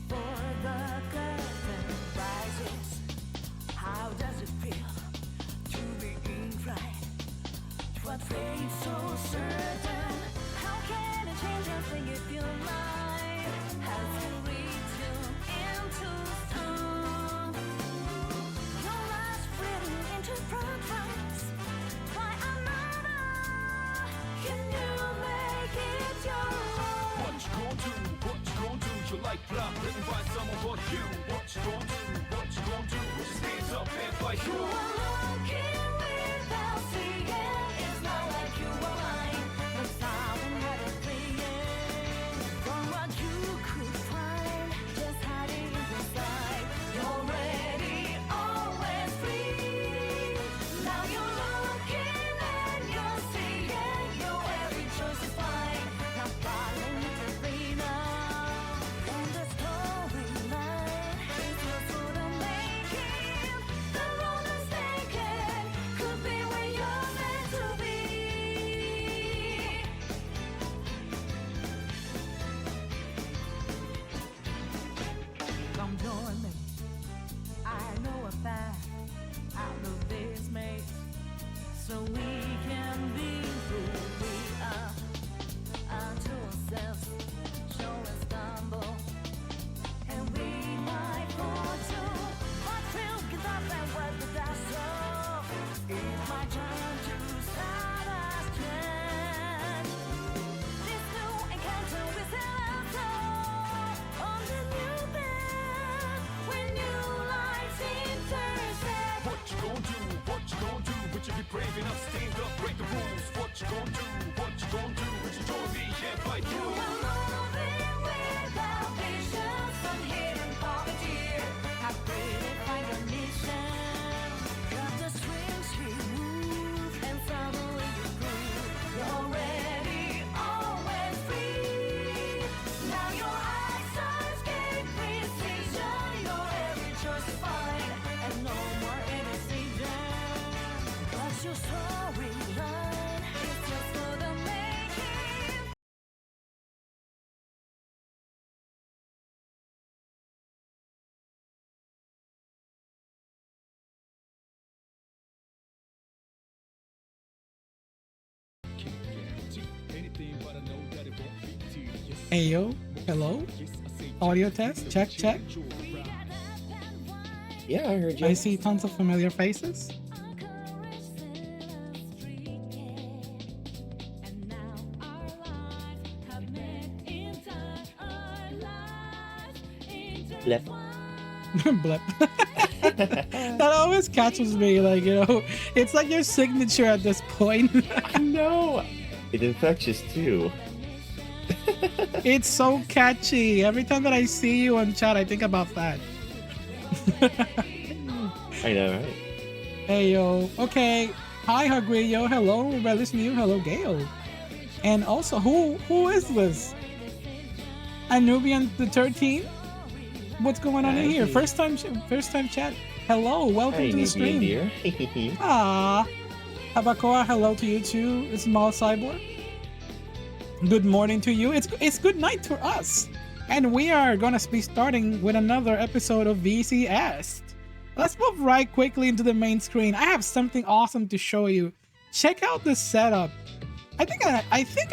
before the curtain rises. How does it feel to be in flight? What feels so certain? How can it change a thing if your mind has to reach you into stone? Your last freedom into progress by another. Can you make it your own? What you gon' do? What you gon' do? Your life block written by someone but you. What you gon' do? What you gon' do? Just stand up and fight You you. are looking without seeing. It's not like you are lying. The sound had a feeling from what you could find, just hiding inside. You're ready, always free. Now you're looking and you're seeing. Your every choice is fine. Now following the freedom and the storyline. It's your sort of making. The road is taken. Could be where you're meant to be. Come join me. I know a path out of this maze, so we can be who we are unto ourselves. Show us stumble, and we might fall too. But we'll get up and work with ourselves. It's my turn to start a trend. This new encounter with laughter on the new bed when new lights intersect. What you gon' do? What you gon' do? Would you be brave enough? Stand up, break the rules. What you gon' do? What you gon' do? Would you join me and fight You you? are moving without vision, some hidden poverty. I pray they find your mission. Cut the strings, we move, and suddenly you prove you're ready, always free. Now your eyes are escape precision. Your every choice is fine, and no more indecision. What's your storyline? It's just for the making. Ayo, hello, audio test, check, check. Yeah, I heard you. I see tons of familiar faces. Blep. Blip. That always catches me, like, you know, it's like your signature at this point. I know. It's infectious too. It's so catchy. Every time that I see you on chat, I think about that. I know, right? Hey yo. Okay. Hi Hagrio. Hello, Rebellious Mew. Hello, Gale. And also, who is this? Anubian the 13th? What's going on in here? Hey. First time chat. Hello, welcome Hey, to the Nubian stream. dear. Ah, Habakoa, hello to you too, small cyborg. Good morning to you. It's good night for us, and we are gonna be starting with another episode of VCS. Let's move right quickly into the main screen. I have something awesome to show you. Check out this setup. I think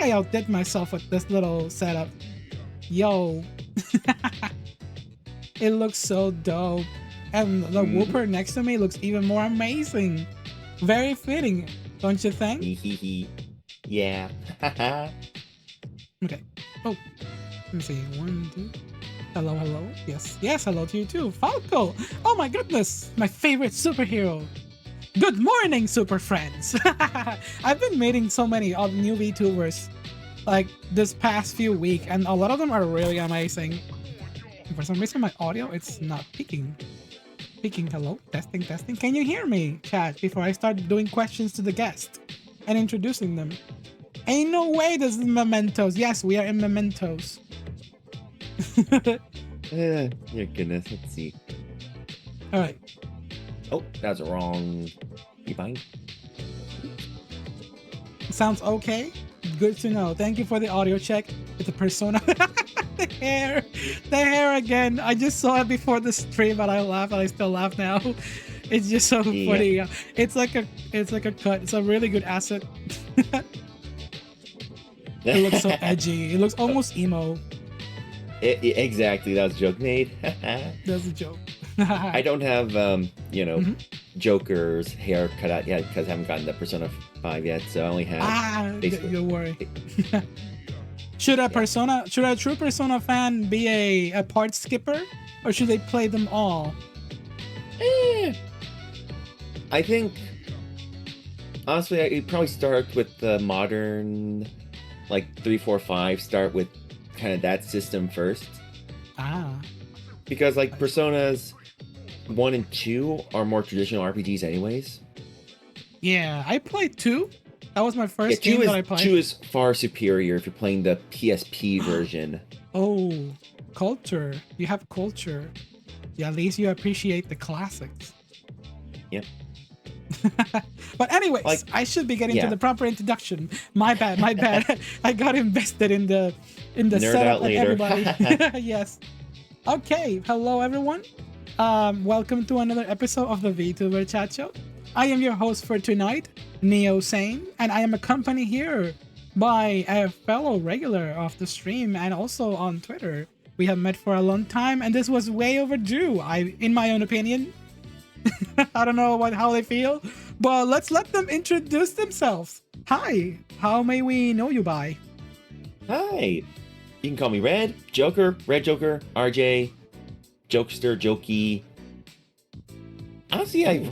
I outdid myself with this little setup. Yo, it looks so dope, and the whooper next to me looks even more amazing. Very fitting, don't you think? Yeah. Okay. Oh, let me see. 1, 2. Hello, hello. Yes, yes. Hello to you too, Falco. Oh my goodness, my favorite superhero. Good morning, super friends. I've been meeting so many new VTubers like this past few weeks, and a lot of them are really amazing. For some reason, my audio it's not peaking. Peaking. Hello, testing, testing. Can you hear me, chat? Before I start doing questions to the guest and introducing them. Ain't no way this is Mementos. Yes, we are in Mementos. Your goodness, let's see. All right. Oh, that's wrong. You fine? Sounds okay. Good to know. Thank you for the audio check with the persona. The hair. The hair again. I just saw it before the stream, but I laughed, and I still laugh now. It's just so funny. It's like a cut. It's a really good asset. It looks so edgy. It looks almost emo. Exactly. That was a joke made. That's a joke. I don't have, Joker's hair cut out yet because I haven't gotten the Persona 5 yet, so I only have. Don't worry. Should a true Persona fan be a part skipper, or should they play them all? I think, honestly, I'd probably start with the modern, like 3, 4, 5. Start with kind of that system first. Because like Personas 1 and 2 are more traditional RPGs anyways. Yeah, I played 2. That was my first game that I played. 2 is far superior if you're playing the PSP version. Oh, culture. You have culture. Yeah, at least you appreciate the classics. Yep. But anyways, like, I should be getting to the proper introduction. My bad. I got invested in the Nerd setup out later. and everybody. Yes. Okay, hello everyone. Welcome to another episode of the Vtuber Chat Show. I am your host for tonight, Neo Sane, and I am accompanied here by a fellow regular of the stream and also on Twitter. We have met for a long time, and this was way overdue. In my own opinion. I don't know how they feel, but let's let them introduce themselves. Hi, how may we know you by? Hi, you can call me Red Joker, RJ, Jokester, Jokey. Honestly,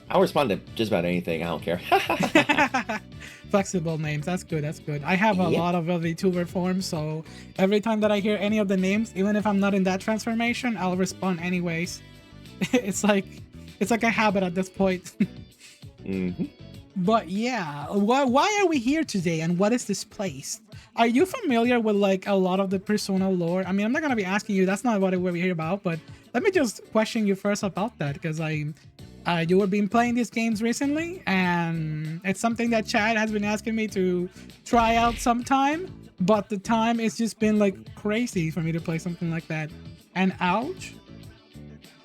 I'll respond to just about anything. I don't care. Flexible names. That's good. I have a lot of VTuber forms, so every time that I hear any of the names, even if I'm not in that transformation, I'll respond anyways. It's like a habit at this point. But yeah, why are we here today, and what is this place? Are you familiar with like a lot of the Persona lore? I mean, I'm not gonna be asking you. That's not what we're here about. But let me just question you first about that, because you were been playing these games recently, and it's something that Chad has been asking me to try out sometime. But the time it's just been like crazy for me to play something like that. And ouch.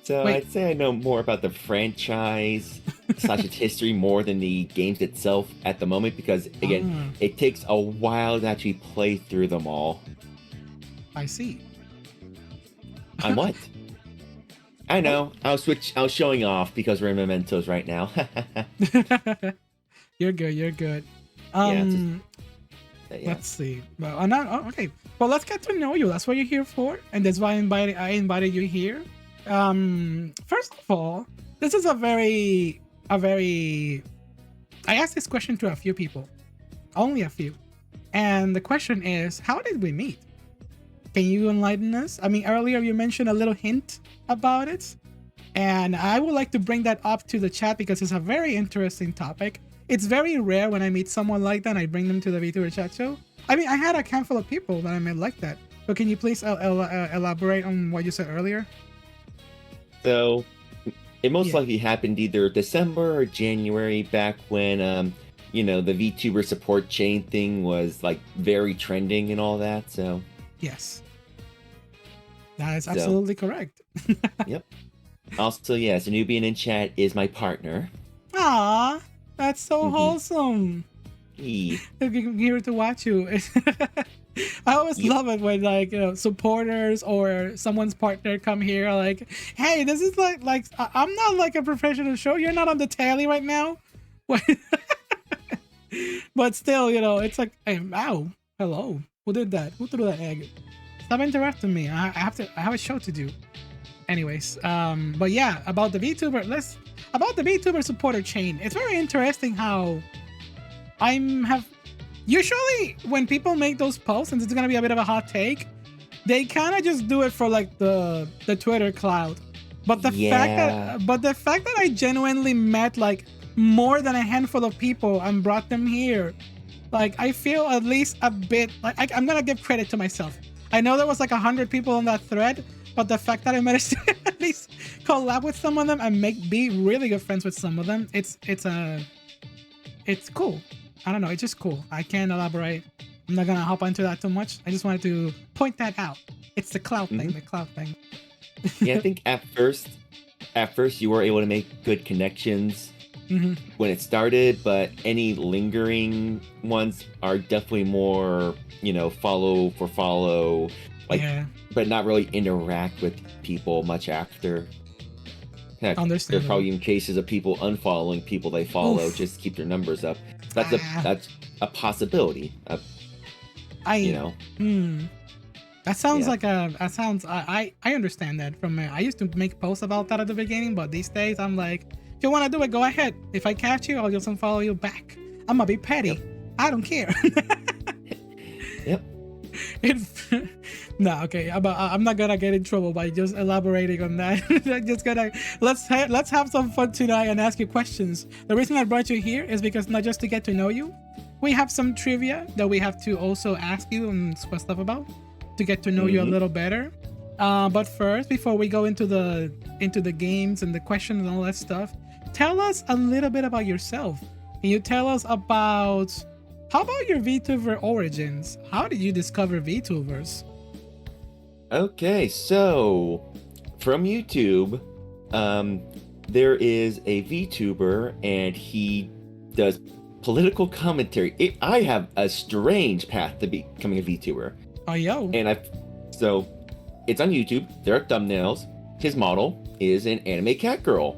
So I'd say I know more about the franchise / its history more than the games itself at the moment, because again, it takes a while to actually play through them all. I see. On what? I know. I was showing off because we're in Mementos right now. You're good. Let's see. Well, okay. Well, let's get to know you. That's what you're here for, and that's why I invited you here. First of all, this is a very I asked this question to a few people, only a few, and the question is, how did we meet? Can you enlighten us? I mean, earlier you mentioned a little hint about it, and I would like to bring that up to the chat because it's a very interesting topic. It's very rare when I meet someone like that and I bring them to the Vtuber Chat Show. I mean, I had a handful of people that I met like that, but can you please elaborate on what you said earlier? So, it most likely happened either December or January, back when, the VTuber support chain thing was, like, very trending and all that, so... Yes. That is absolutely correct. Yep. Also, yes, a Nubian in chat is my partner. Ah, that's so wholesome. I'm here to watch you. I always love it when supporters or someone's partner come here like, hey, this is like I'm not like a professional show. You're not on the tally right now. But still, it's like, hey, ow, hello. Who did that? Who threw that egg? Stop interrupting me. I have a show to do. Anyways, but yeah, about the VTuber supporter chain. It's very interesting how usually when people make those posts, and it's gonna be a bit of a hot take, they kind of just do it for like the Twitter cloud. But the fact that I genuinely met like more than a handful of people and brought them here, like I feel at least a bit like I'm gonna give credit to myself. I know there was like 100 people on that thread, but the fact that I managed to at least collab with some of them and be really good friends with some of them, it's cool. I don't know, it's just cool. I can't elaborate I'm not gonna hop into that too much. I just wanted to point that out. It's the cloud thing, the cloud thing. Yeah, I think at first you were able to make good connections when it started, but any lingering ones are definitely more, follow for follow, but not really interact with people much after. Heck, there are probably even cases of people unfollowing people they follow just to keep their numbers up. That's a possibility. That sounds like I understand that from I used to make posts about that at the beginning, but these days I'm like, if you want to do it, go ahead. If I catch you, I'll just unfollow you back. I'm gonna be petty. Yep. I don't care. Yep. No, okay. I'm not gonna get in trouble by just elaborating on that. I'm just gonna let's have some fun tonight and ask you questions. The reason I brought you here is because not just to get to know you, we have some trivia that we have to also ask you and stuff about to get to know you a little better. But first, before we go into the games and the questions and all that stuff, tell us a little bit about yourself. Can you tell us about how about your VTuber origins? How did you discover VTubers? Okay, so from YouTube, there is a VTuber and he does political commentary. I have a strange path to becoming a VTuber. Oh, yo. And so it's on YouTube. There are thumbnails. His model is an anime cat girl.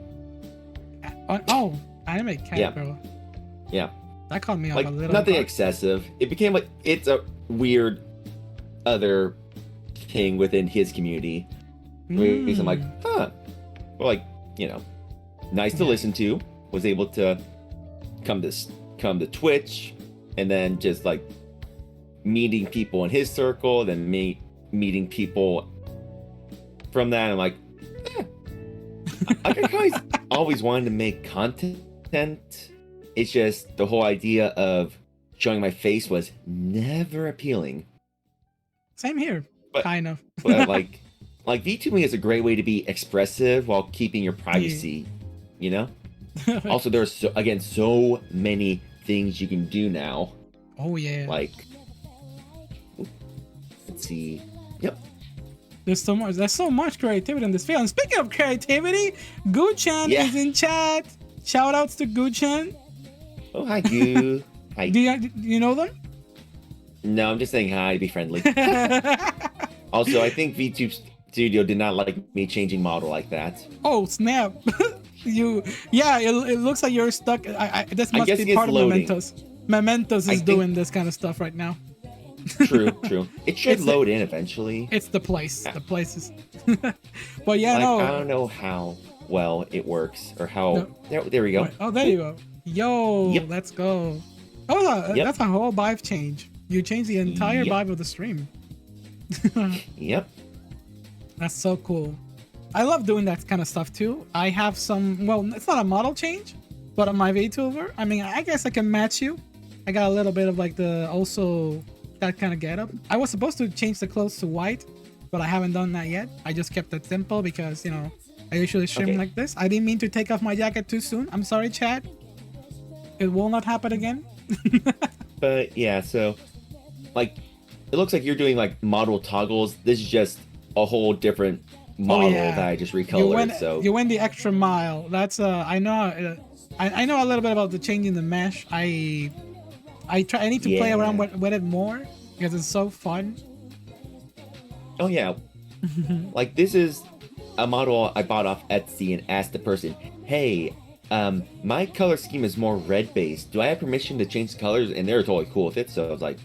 Anime cat girl. Yeah. That caught me off like, a little. Nothing excessive. It became like it's a weird other thing within his community. Because I'm like, well, like, nice to listen to. Was able to come to Twitch, and then just like meeting people in his circle, then meeting people from that. I'm like, I always wanted to make content. It's just the whole idea of showing my face was never appealing. Same here, kind of. But like VTubing is a great way to be expressive while keeping your privacy, Also, there's so many things you can do now. Oh yeah. Like, let's see. Yep. There's so much creativity in this field. And speaking of creativity, Gu-chan is in chat. Shout outs to Gu-chan. Oh, hi, Gu. Hi. Do you know them? No, I'm just saying hi to be friendly. Also, I think VTube Studio did not like me changing model like that. Oh, snap. It looks like you're stuck. This must be part of loading. Mementos. Mementos is doing this kind of stuff right now. True. It should load in eventually. It's the place. Yeah. The places. But yeah, no. I don't know how well it works or how. No. There we go. Wait, oh, there you go. Yo, let's go. Oh, that's a whole vibe change. You changed the entire vibe of the stream. Yep. That's so cool. I love doing that kind of stuff too. I have some, well, it's not a model change, but on my VTuber, I mean, I guess I can match you. I got a little bit of like also that kind of getup. I was supposed to change the clothes to white, but I haven't done that yet. I just kept it simple because, I usually stream like this. I didn't mean to take off my jacket too soon. I'm sorry, chat. It will not happen again. But yeah, so like it looks like you're doing like model toggles. This is just a whole different model that I just recolored. You went the extra mile. That's I know a little bit about the changing the mesh. I need to play around with it more because it's so fun. Oh yeah. Like this is a model I bought off Etsy and asked the person, hey, my color scheme is more red based. Do I have permission to change the colors? And they're totally cool with it. So I was like,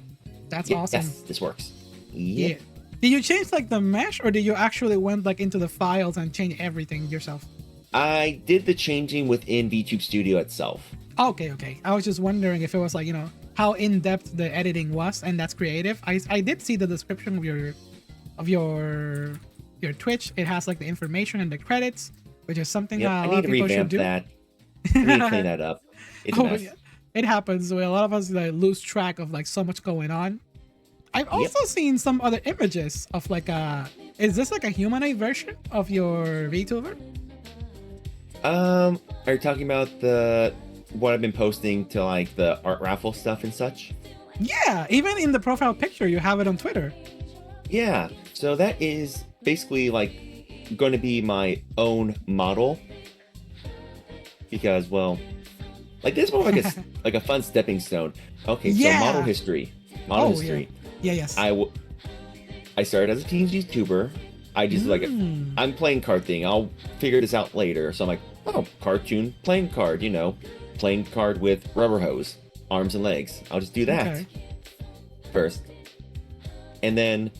that's awesome. Yes, this works. Yeah. Did you change like the mesh, or did you actually went like into the files and change everything yourself? I did the changing within VTube Studio itself. Okay. I was just wondering if it was like, how in-depth the editing was, and that's creative. I did see the description of your Twitch. It has like the information and the credits, which is something that a lot of people should do. I need to clean that up. It's a mess. Yeah. It happens. A lot of us lose track of like so much going on. I've also seen some other images of like is this like a humanoid version of your VTuber? Are you talking about what I've been posting to like the art raffle stuff and such? Yeah, even in the profile picture, you have it on Twitter. Yeah, so that is basically like going to be my own model because, well, like this is more like like a fun stepping stone. Okay, so model Yeah. history. Yeah, yes. I started as a teen YouTuber. I just like I'm playing card thing. I'll figure this out later. So I'm like, oh, cartoon playing card. Playing card with rubber hose, arms and legs. I'll just do that first, and then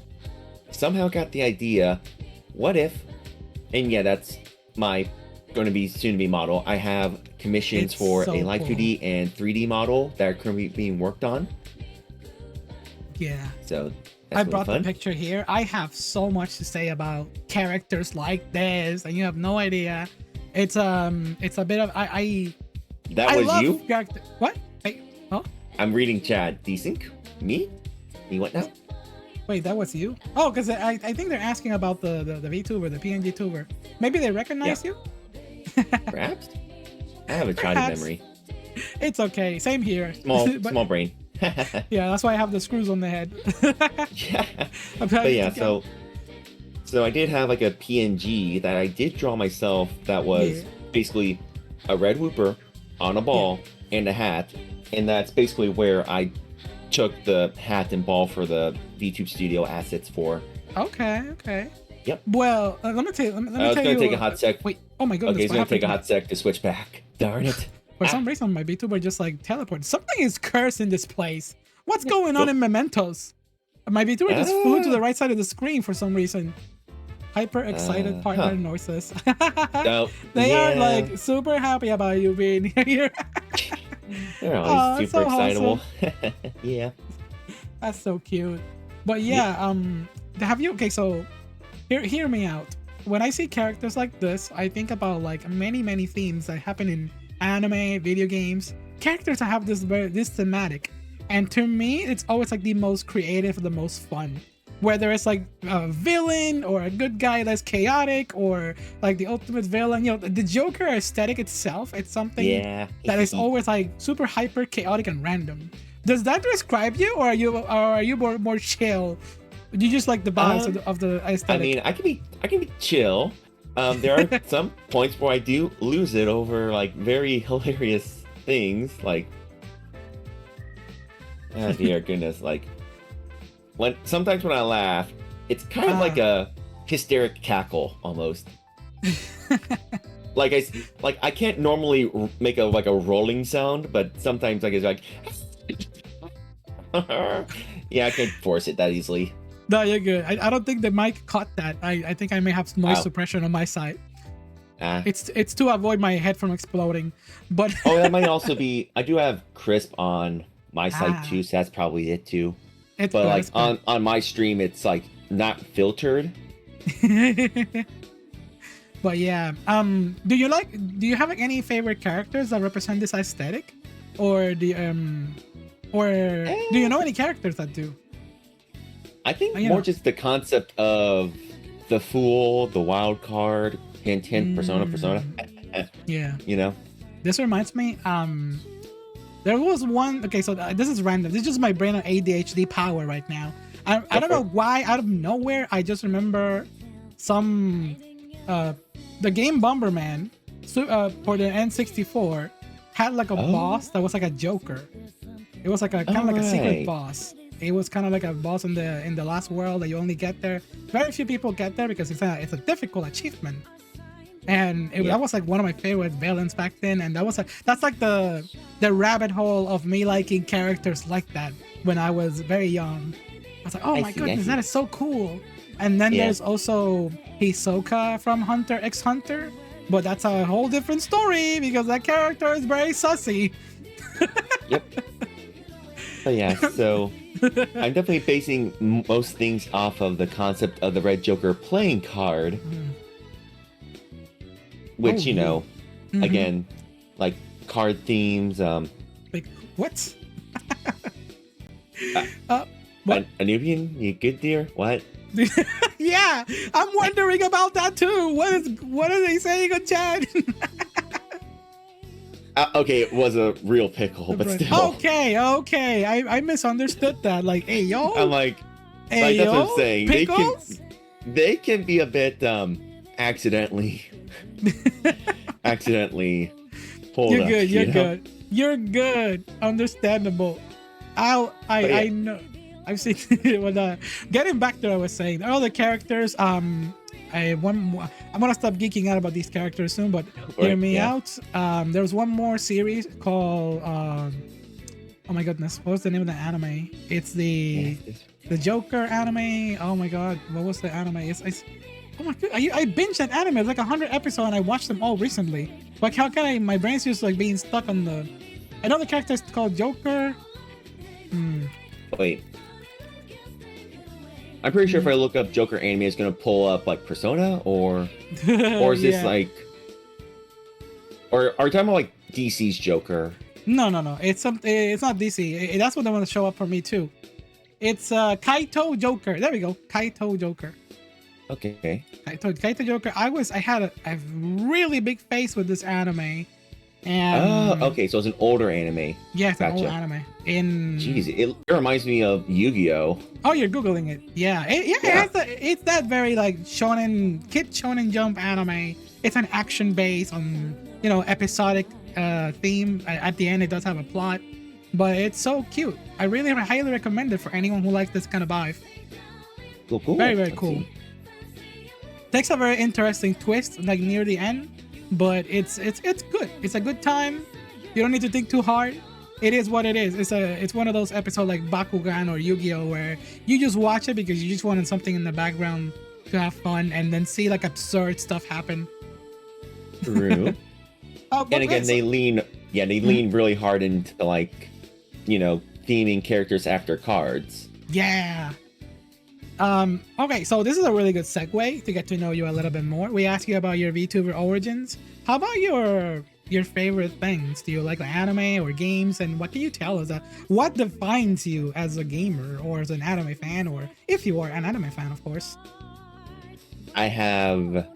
somehow got the idea. What if? And yeah, that's my going to be soon to be model. I have commissions for so a live cool. 2D and 3D model that are currently being worked on. Yeah. So I that's brought really the fun. picture here. I have so much to say about characters like this, and you have no idea. It's a bit of I That was love you. character. What? Wait, oh I'm reading chat. Desync? Me? Me what now? wait, that was you? Oh, because I think they're asking about the VTuber, the PNG tuber. Maybe they recognize you. Perhaps? I have a childhood Perhaps. memory. It's okay. Same here. Small But- small brain. Yeah, that's why I have the screws on the head. Yeah. I'm But trying yeah, to- so I did have like a PNG that I did draw myself that was Yeah. basically a red whooper on a ball and a hat, and that's basically where I took the hat and ball for the VTube Studio assets for. Okay. Yep. Well, let me tell you. Let me It's tell gonna you. take a hot sec. Wait. Oh my goodness. Okay, it's what gonna take a happened hot sec to switch back. Darn it. For some reason, my VTuber just like teleported. Something is cursed in this place. What's going on in Mementos? My VTuber just flew to the right side of the screen for some reason. Hyper excited partner noises. No, They yeah. are like super happy about you being here. They're Aw, always super so excitable. Yeah. That's so cute. But yeah, have you okay, so hear me out. When I see characters like this, I think about like many themes that happen in anime, video games. Characters that have this thematic. And to me, it's always like the most creative, the most fun. Whether it's like a villain or a good guy that's chaotic or like the ultimate villain, the Joker aesthetic itself, it's something that is always like super hyper chaotic and random. Does that describe you, or are you more chill? Do you just like the balance of the aesthetic? I mean, I can be chill. There are some points where I do lose it over like very hilarious things, like oh dear goodness, like sometimes when I laugh, it's kind of like a hysteric cackle almost. like I can't normally make a rolling sound, but sometimes like it's like yeah, I can't force it that easily. No, you're good. I don't think the mic caught that. I think I may have noise suppression on my side. It's to avoid my head from exploding. But oh, that might also be. I do have crisp on my side too, so that's probably it too. It's but good, like it's good. on my stream, it's like not filtered. But yeah, do you have like any favorite characters that represent this aesthetic, or do you know any characters that do? I think You more know. just the concept of the fool, the wild card, hint, persona. Yeah. You know. This reminds me, there was one. Okay, so this is random. This is just my brain on ADHD power right now. I don't know why, out of nowhere, I just remember some the game Bomberman for the N64 had like a boss that was like a Joker. It was like a kind of like a secret Alright. boss. It was kind of like a boss in the last world that you only get there. Very few people get there because it's a difficult achievement. And that was like one of my favorite villains back then. And that's like the rabbit hole of me liking characters like that when I was very young. I was like, oh my goodness, that is so cool. And then there's also Hisoka from Hunter x Hunter, but that's a whole different story because that character is very sussy. Yep. But yeah, so I'm definitely basing most things off of the concept of the Red Joker playing card, which again, like card themes. Like what? What? Anubian, you good dear? What? Yeah, I'm wondering about that too. What are they saying on chat? Okay, it was a real pickle, but still. Okay. I misunderstood that. Like, hey yo. I'm like hey that's yo. what I'm saying. Pickles? They can be a bit accidentally pulled You're up, good. you You're know? good. You're good. Understandable. But yeah. I know. I've seen it. Getting back to what I was saying, all the characters. I'm gonna stop geeking out about these characters soon, but hear Right, me yeah. out. There's one more series called. Oh my goodness, what was the name of the anime? It's the Joker anime. Oh my god, what was the anime? It's oh my god, I binged that anime. It's like 100 episodes, and I watched them all recently. Like, how can I? My brain's just like being stuck on the. I know the character is called Joker. Wait. I'm pretty sure if I look up Joker anime, it's gonna pull up like Persona, or is this like, or are you talking about like DC's Joker? No. It's something. It's not DC. That's what they want to show up for me too. It's Kaito Joker. There we go. Kaito Joker. Okay. Kaito Joker. I had a really big face with this anime. And okay, so it's an older anime. Yeah, it's an old Gotcha. anime. Jeez, it reminds me of Yu-Gi-Oh! Oh, you're googling it. Yeah. It's that very like kid shonen jump anime. It's an action based on episodic theme. At the end, it does have a plot, but it's so cute. I really highly recommend it for anyone who likes this kind of vibe. Cool. Very Let's cool. see. Takes a very interesting twist like near the end, but it's good. It's a good time. You don't need to think too hard. It is what it is. It's one of those episodes like Bakugan or Yu-Gi-Oh where you just watch it because you just wanted something in the background to have fun and then see like absurd stuff happen. True. And again, they lean really hard into like, theming characters after cards. Yeah. Okay, so this is a really good segue to get to know you a little bit more. We asked you about your VTuber origins. How about your favorite things? Do you like the anime or games? And what can you tell us? What defines you as a gamer or as an anime fan, or if you are an anime fan, of course? I have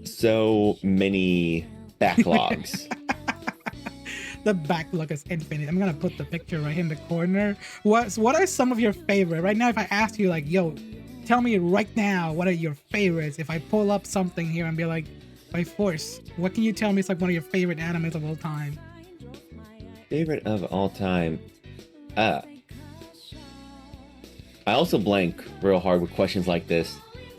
so many backlogs. The backlog is infinite. I'm gonna put the picture right in the corner. What are some of your favorite? Right now, if I ask you like, yo, tell me right now, what are your favorites? If I pull up something here and be like, by force, what can you tell me is like one of your favorite animes of all time? Favorite of all time. I also blank real hard with questions like this.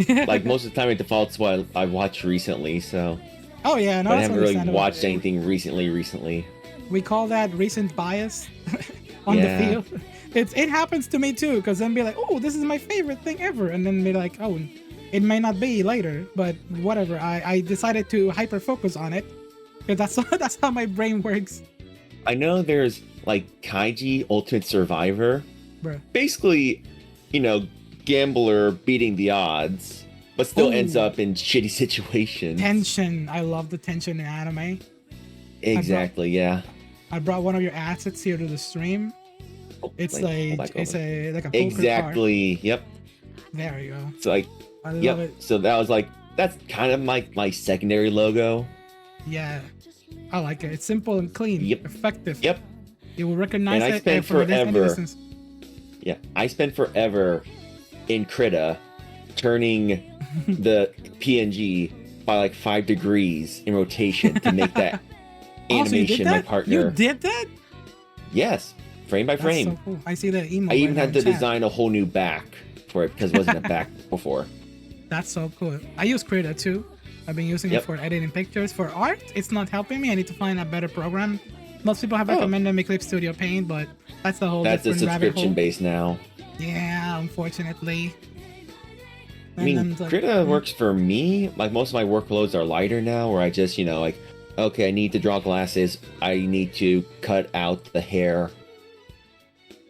Like most of the time it defaults what I've watched recently, so. Oh yeah, no, But I that's haven't really understandable. watched anything recently. We call that recent bias on the field. It happens to me too, because then be like, oh, this is my favorite thing ever, and then be like, oh, it may not be later, but whatever. I decided to hyper focus on it because that's how my brain works. I know there's like Kaiji Ultimate Survivor. Bruh. Basically, gambler beating the odds, but still ends up in shitty situations. Tension. I love the tension in anime. Exactly, yeah. I brought one of your assets here to the stream. It's like a poker exactly. card. Yep. There you go. It's like, I love it. So that's kind of my secondary logo. Yeah, I like it. It's simple and clean. Yep. Effective. Yep. You will recognize And I it spent from a forever. distance. Yeah, I spent forever in Krita turning the PNG by like 5 degrees in rotation to make that animation my partner. You did that? Yes, frame by frame. That's so cool. I see the emo. I even right had now to in chat. design a whole new back for it because it wasn't a back before. That's so cool. I use Krita too. I've been using it for editing pictures. For art, it's not helping me. I need to find a better program. Most people have recommended me Clip Studio Paint, but that's the whole That's a different rabbit subscription hole. base now. Yeah, unfortunately. I mean, Krita works for me. Like most of my workloads are lighter now, where I just, okay, I need to draw glasses. I need to cut out the hair.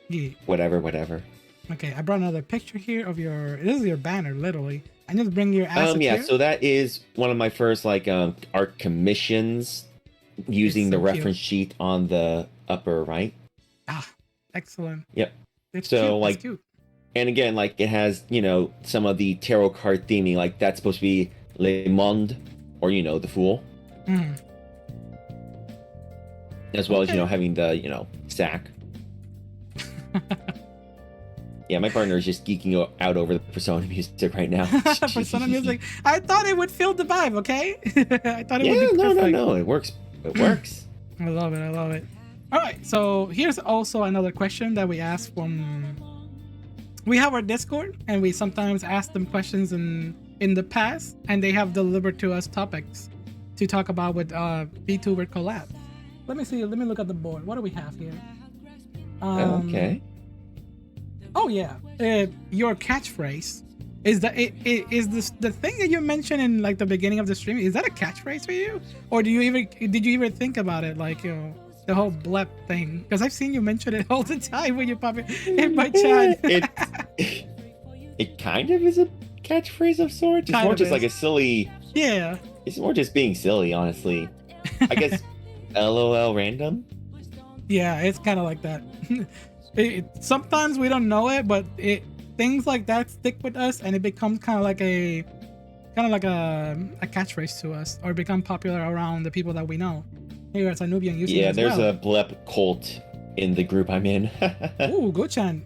Yeah. Whatever. Okay, I brought another picture here of this is your banner, literally. I need to bring your assets here. So that is one of my first art commissions using the reference sheet on the upper right. Ah, excellent. Yep. It's So cute. It's cute. and again, it has, some of the tarot card theming, like that's supposed to be Le Monde, or the Fool. Mm. As well as, Okay. having the, sack. Yeah, my partner is just geeking out over the Persona music right now. Persona music. I thought it would fill the vibe, okay? I thought it would Yeah, be no, perfect. no. It works. It works. I love it. I love it. All right. So here's also another question that we ask from. We have our Discord, and we sometimes ask them questions in the past, and they have delivered to us topics to talk about with Vtuber collab. Let me see. Let me look at the board. What do we have here? Okay. Oh yeah, your catchphrase is is this the thing that you mentioned in like the beginning of the stream? Is that a catchphrase for you, or did you even think about it, like the whole blep thing? Because I've seen you mention it all the time when you pop it in my chat. It kind of is a catchphrase of sorts. It's Kind more of just is. like a silly. Yeah, It's more just being silly, honestly. I guess LOL random. yeah, it's kind of like that. Sometimes we don't know it, but things like that stick with us, and it becomes kind of like a catchphrase to us, or become popular around the people that we know. Here it's a Nubian using it Yeah, as there's well. a blep cult in the group I'm in. Ooh, Guchan.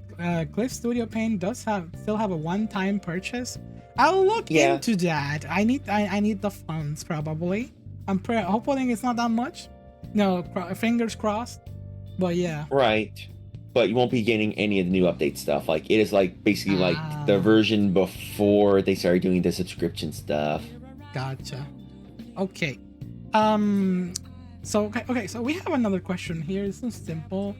Cliff Studio Paint does still have a one-time purchase. I'll look Yeah. into that. I need the funds probably. I'm hoping it's not that much. No, fingers crossed. But yeah. Right. But you won't be getting any of the new update stuff. Like, it is like basically like the version before they started doing the subscription stuff. Gotcha. Okay. So okay. So we have another question here. This is simple.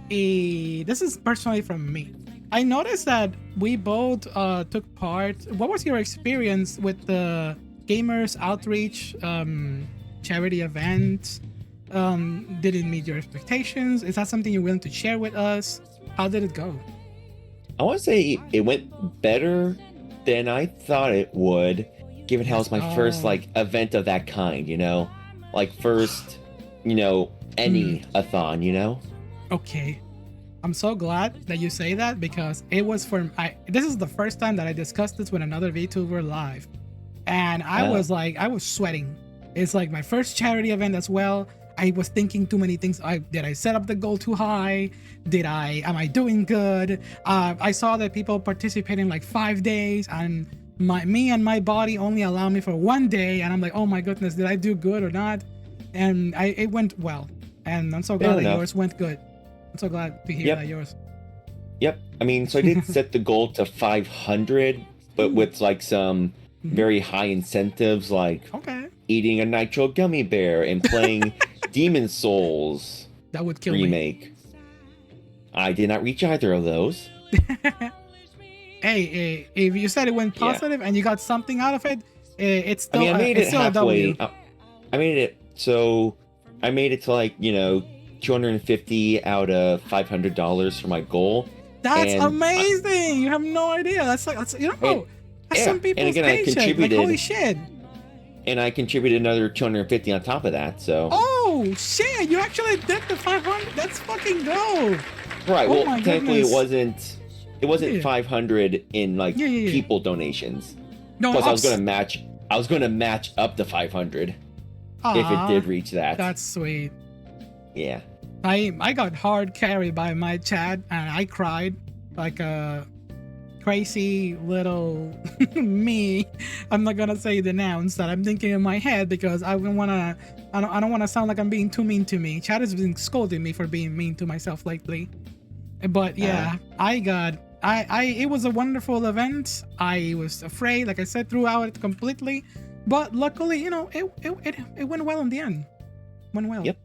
This is personally from me. I noticed that we both took part. What was your experience with the Gamers Outreach charity event? Did it meet your expectations? Is that something you're willing to share with us? How did it go? I want to say it went better than I thought it would, given how it's my first like event of that kind, like first, any a-thon, Okay. I'm so glad that you say that, because it was this is the first time that I discussed this with another VTuber live. And I was sweating. It's like my first charity event as well. I was thinking too many things. Did I set up the goal too high? Am I doing good? I saw that people participating like 5 days, and me and my body only allow me for 1 day. And I'm like, oh my goodness, did I do good or not? And it went well. And I'm so glad that yours went good. I'm so glad to hear that yours. Yep. I mean, so I did set the goal to 500, but with like some very high incentives, like eating a nitro gummy bear and playing Demon Souls that would kill me. remake. I did not reach either of those. Hey, if you said it went positive and you got something out of it, it's still. I made it halfway. I made it to like 250 out of $500 for my goal. That's amazing! You have no idea. That's that's some people's and again, paycheck. I contributed. Like, holy shit! And I contributed another 250 on top of that. So. Oh shit! You actually did the 500. That's fucking dope. Right. Oh, well, technically, goodness. it wasn't 500 in like people donations. No, plus, I was going to match up to 500 if it did reach that. That's sweet. Yeah. I got hard carried by my chat, and I cried like a crazy little me. I'm not gonna say the nouns that I'm thinking in my head, because I don't want to sound like I'm being too mean to me. Chat has been scolding me for being mean to myself lately. But yeah, it was a wonderful event. I was afraid, like I said, throughout it completely, but luckily, it went well in the end. Went well. Yep.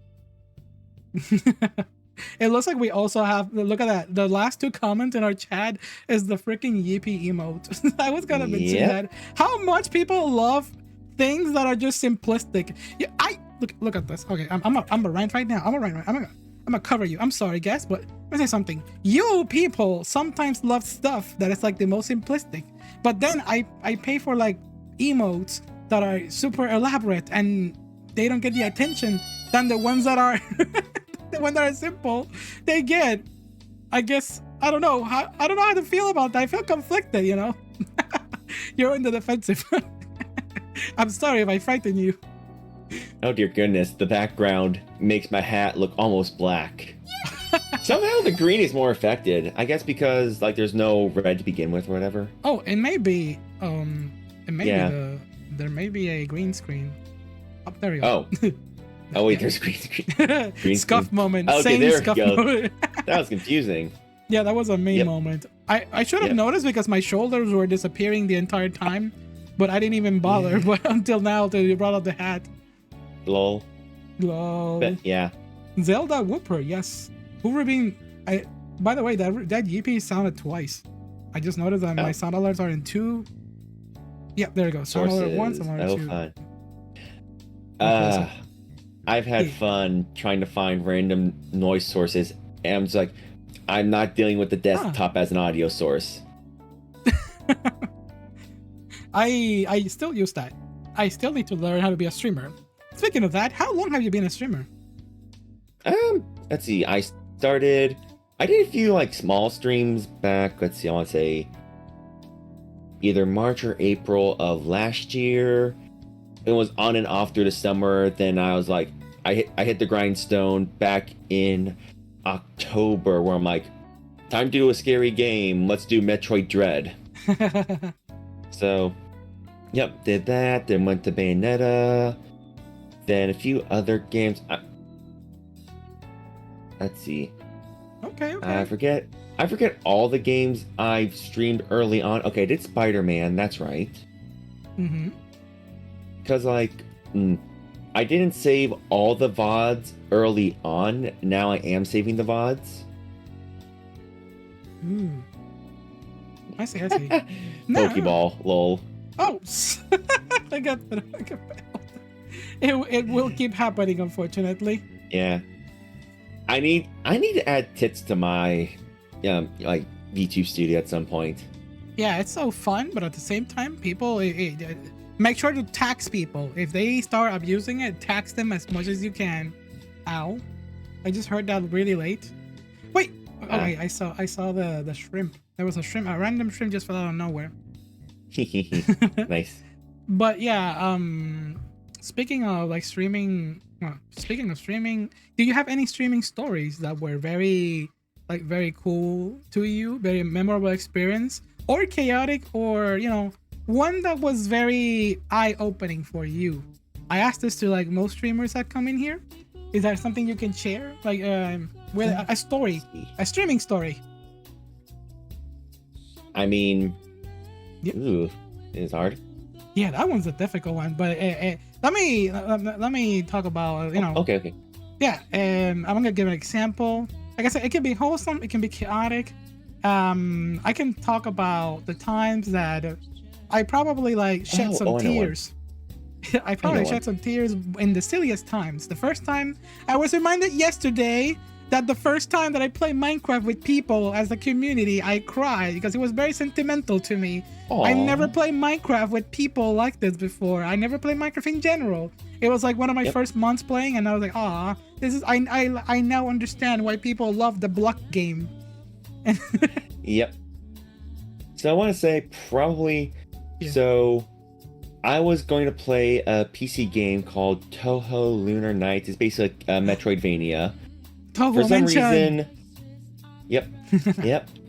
It looks like we also have, look at that, the last two comments in our chat is the freaking yippee emote. I was gonna mention that. How much people love things that are just simplistic. Yeah, look at this. Okay, I'm a rant right now. I'm gonna cover you. I'm sorry, guys, but let me say something. You people sometimes love stuff that is like the most simplistic, but then I pay for like emotes that are super elaborate, and they don't get the attention than the ones that are the ones that are simple they get. I guess I don't know how to feel about that. I feel conflicted, You're in the defensive. I'm sorry if I frighten you. Oh dear goodness, the background makes my hat look almost black. Somehow the green is more affected. I guess because like there's no red to begin with or whatever. Oh, it may be Yeah. there may be a green screen. Oh, there we go. Oh. Oh wait, there's green screen. Green Scuff screen. moment. Okay, Same there scuff we go. moment. That was confusing. Yeah, that was a me Yep. moment. I should have Yep. noticed because my shoulders were disappearing the entire time, but I didn't even bother. Yeah. But until now, till you brought up the hat. Lol. Lol. But yeah. Zelda Whooper, yes. Hoover being. By the way, that EP sounded twice. I just noticed that my Oh. sound alerts are in 2. Yeah, there you go. Sound alert 1, Sources. sound alert Oh 2. fun. Okay, I've had Yeah. fun trying to find random noise sources, and I'm just like, I'm not dealing with the desktop as an audio source. I still use that. I still need to learn how to be a streamer. Speaking of that, how long have you been a streamer? Let's see. I did a few like small streams back. Let's see. I want to say either March or April of last year. It was on and off through the summer. Then I was like, I hit the grindstone back in October, where I'm like, time to do a scary game. Let's do Metroid Dread. So, yep, did that. Then went to Bayonetta. Then a few other games. Let's see. Okay. I forget all the games I've streamed early on. Okay, I did Spider-Man. That's right. Mm-hmm. Because I didn't save all the VODs early on. Now I am saving the VODs. I see. No. Pokeball, lol. Oh, I got it will keep happening, unfortunately. Yeah. I need to add tits to my like VTube studio at some point. Yeah, it's so fun, but at the same time, people make sure to tax people. If they start abusing it, tax them as much as you can. Ow! I just heard that really late. Wait, wait, I saw the shrimp. There was a random shrimp just fell out of nowhere. Nice. But yeah, speaking of like streaming, speaking of streaming, do you have any streaming stories that were very cool to you, very memorable experience, or chaotic, or one that was very eye-opening for you? I asked this to like most streamers that come in here. Is there something you can share, like with a story, a streaming story? I mean, Yep. ooh, it's hard. Yeah, that one's a difficult one. But let me talk about Okay. Yeah, I'm gonna give an example. Like I said, it can be wholesome, it can be chaotic. I can talk about the times that I probably like shed I know some one. tears. I probably shed some tears in the silliest times. The first time I was reminded yesterday that the first time that I played Minecraft with people as a community, I cried because it was very sentimental to me. Aww. I never played Minecraft with people like this before. I never played Minecraft in general. It was like one of my first months playing, and I was like, "Ah, this is." I now understand why people love the block game. Yep. So I want to say probably. Yeah. So I was going to play a PC game called Toho Lunar Nights. It's basically a Metroidvania. For some reason, yep.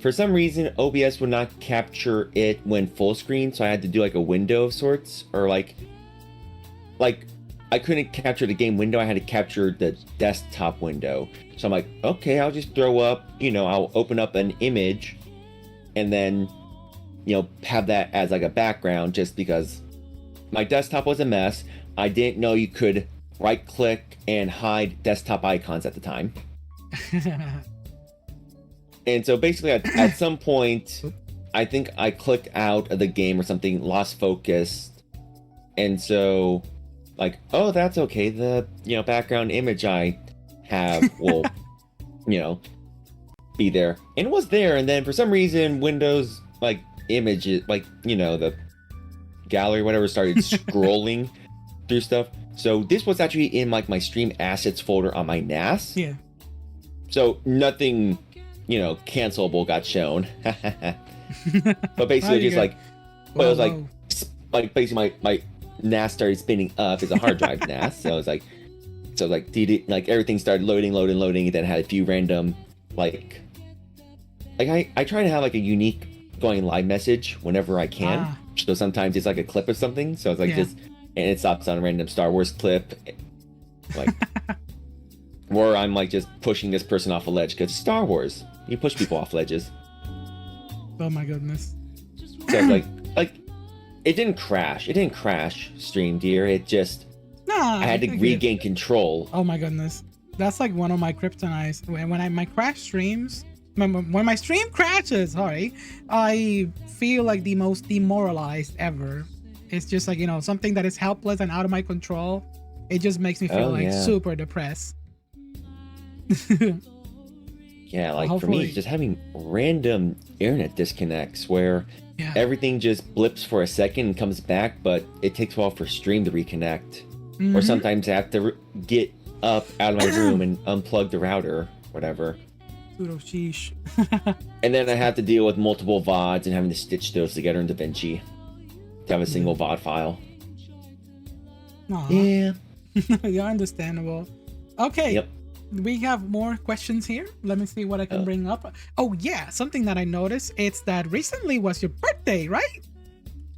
For some reason, OBS would not capture it when full screen, so I had to do like a window of sorts, or like I couldn't capture the game window. I had to capture the desktop window. So I'm like, okay, I'll just throw up. I'll open up an image, and then have that as like a background, just because my desktop was a mess. I didn't know you could right-click and hide desktop icons at the time. And so basically at some point, I think I clicked out of the game or something, lost focus. And so like, oh, that's okay. The, background image I have will, be there. And it was there. And then for some reason, Windows like images, like, the gallery, whatever, started scrolling through stuff. So this was actually in like my stream assets folder on my NAS. Yeah. So nothing, cancelable got shown. But basically just like, but it was like basically my NAS started spinning up. It's a hard drive NAS, so it's like like everything started loading, and then had a few random like I try to have like a unique going live message whenever I can. Ah. So sometimes it's like a clip of something. So it's like Yeah. and it stops on a random Star Wars clip, like, or I'm like just pushing this person off a ledge because Star Wars. You push people off ledges. Oh my goodness. So it's like it didn't crash. It didn't crash, Stream Deer. It just Nah. I had to regain control. Oh my goodness. That's like one of my kryptonites. When my crash streams, when my stream crashes, sorry, I feel like the most demoralized ever. It's just like, something that is helpless and out of my control. It just makes me feel super depressed. Yeah, like for Hopefully. me, just having random internet disconnects where everything just blips for a second and comes back, but it takes a while for stream to reconnect. Or sometimes I have to get up out of my room and unplug the router, whatever. Pseudo sheesh. And then I have to deal with multiple VODs and having to stitch those together in DaVinci to have a single VOD file. Aw. Yeah. Yeah, understandable. Okay. Yep. We have more questions here. Let me see what I can bring up. Oh yeah, something that I noticed, it's that recently was your birthday, right?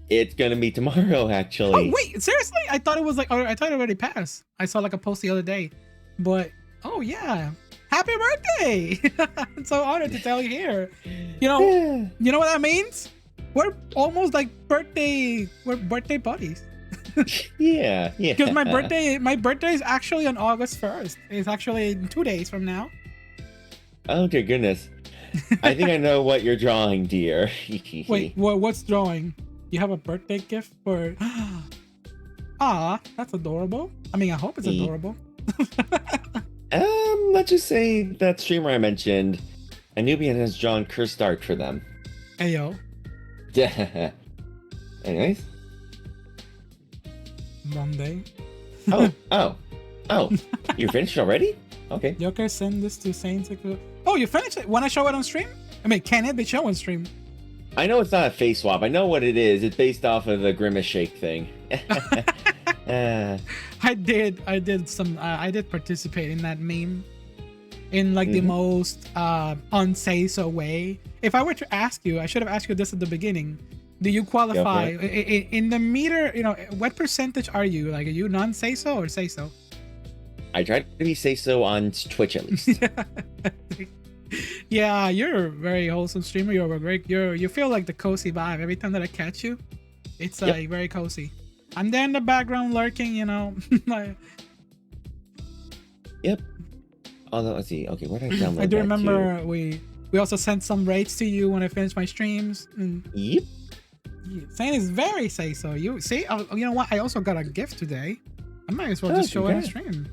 It's gonna be tomorrow, actually. Oh wait, seriously? I thought it was like, I thought it already passed. I saw like a post the other day, but oh yeah, happy birthday! I'm so honored to tell you here. You know what that means? We're almost like birthday buddies. Yeah. Because my birthday is actually on August 1st. It's actually in 2 days from now. Oh dear goodness. I think I know what you're drawing, dear. Wait, what's drawing? You have a birthday gift for... Ah, that's adorable. I mean, I hope it's adorable. Let's just say that streamer I mentioned, a newbie has drawn cursed art for them. Ayo. Yeah. Anyways. Monday. Oh. You're finished already? Okay. Joker, send this to Saints. Oh, you finished it? Want to show it on stream? I mean, can it be shown on stream? I know it's not a face swap. I know what it is. It's based off of the Grimace Shake thing. I did participate in that meme in like the most unsay so way. If I were to ask you, I should have asked you this at the beginning. Do you qualify in the meter? What percentage are you? Like, are you non-say so or say so? I try to be say so on Twitch at least. Yeah, you're a very wholesome streamer. You feel like the cozy vibe every time that I catch you. It's very cozy. I'm there in the background lurking, like, Yep. Although, let's see. Okay, where did I download I do that remember to? we also sent some raids to you when I finished my streams. And Yep. Saying is very say so. You see, you know what? I also got a gift today. I might as well just show it on stream.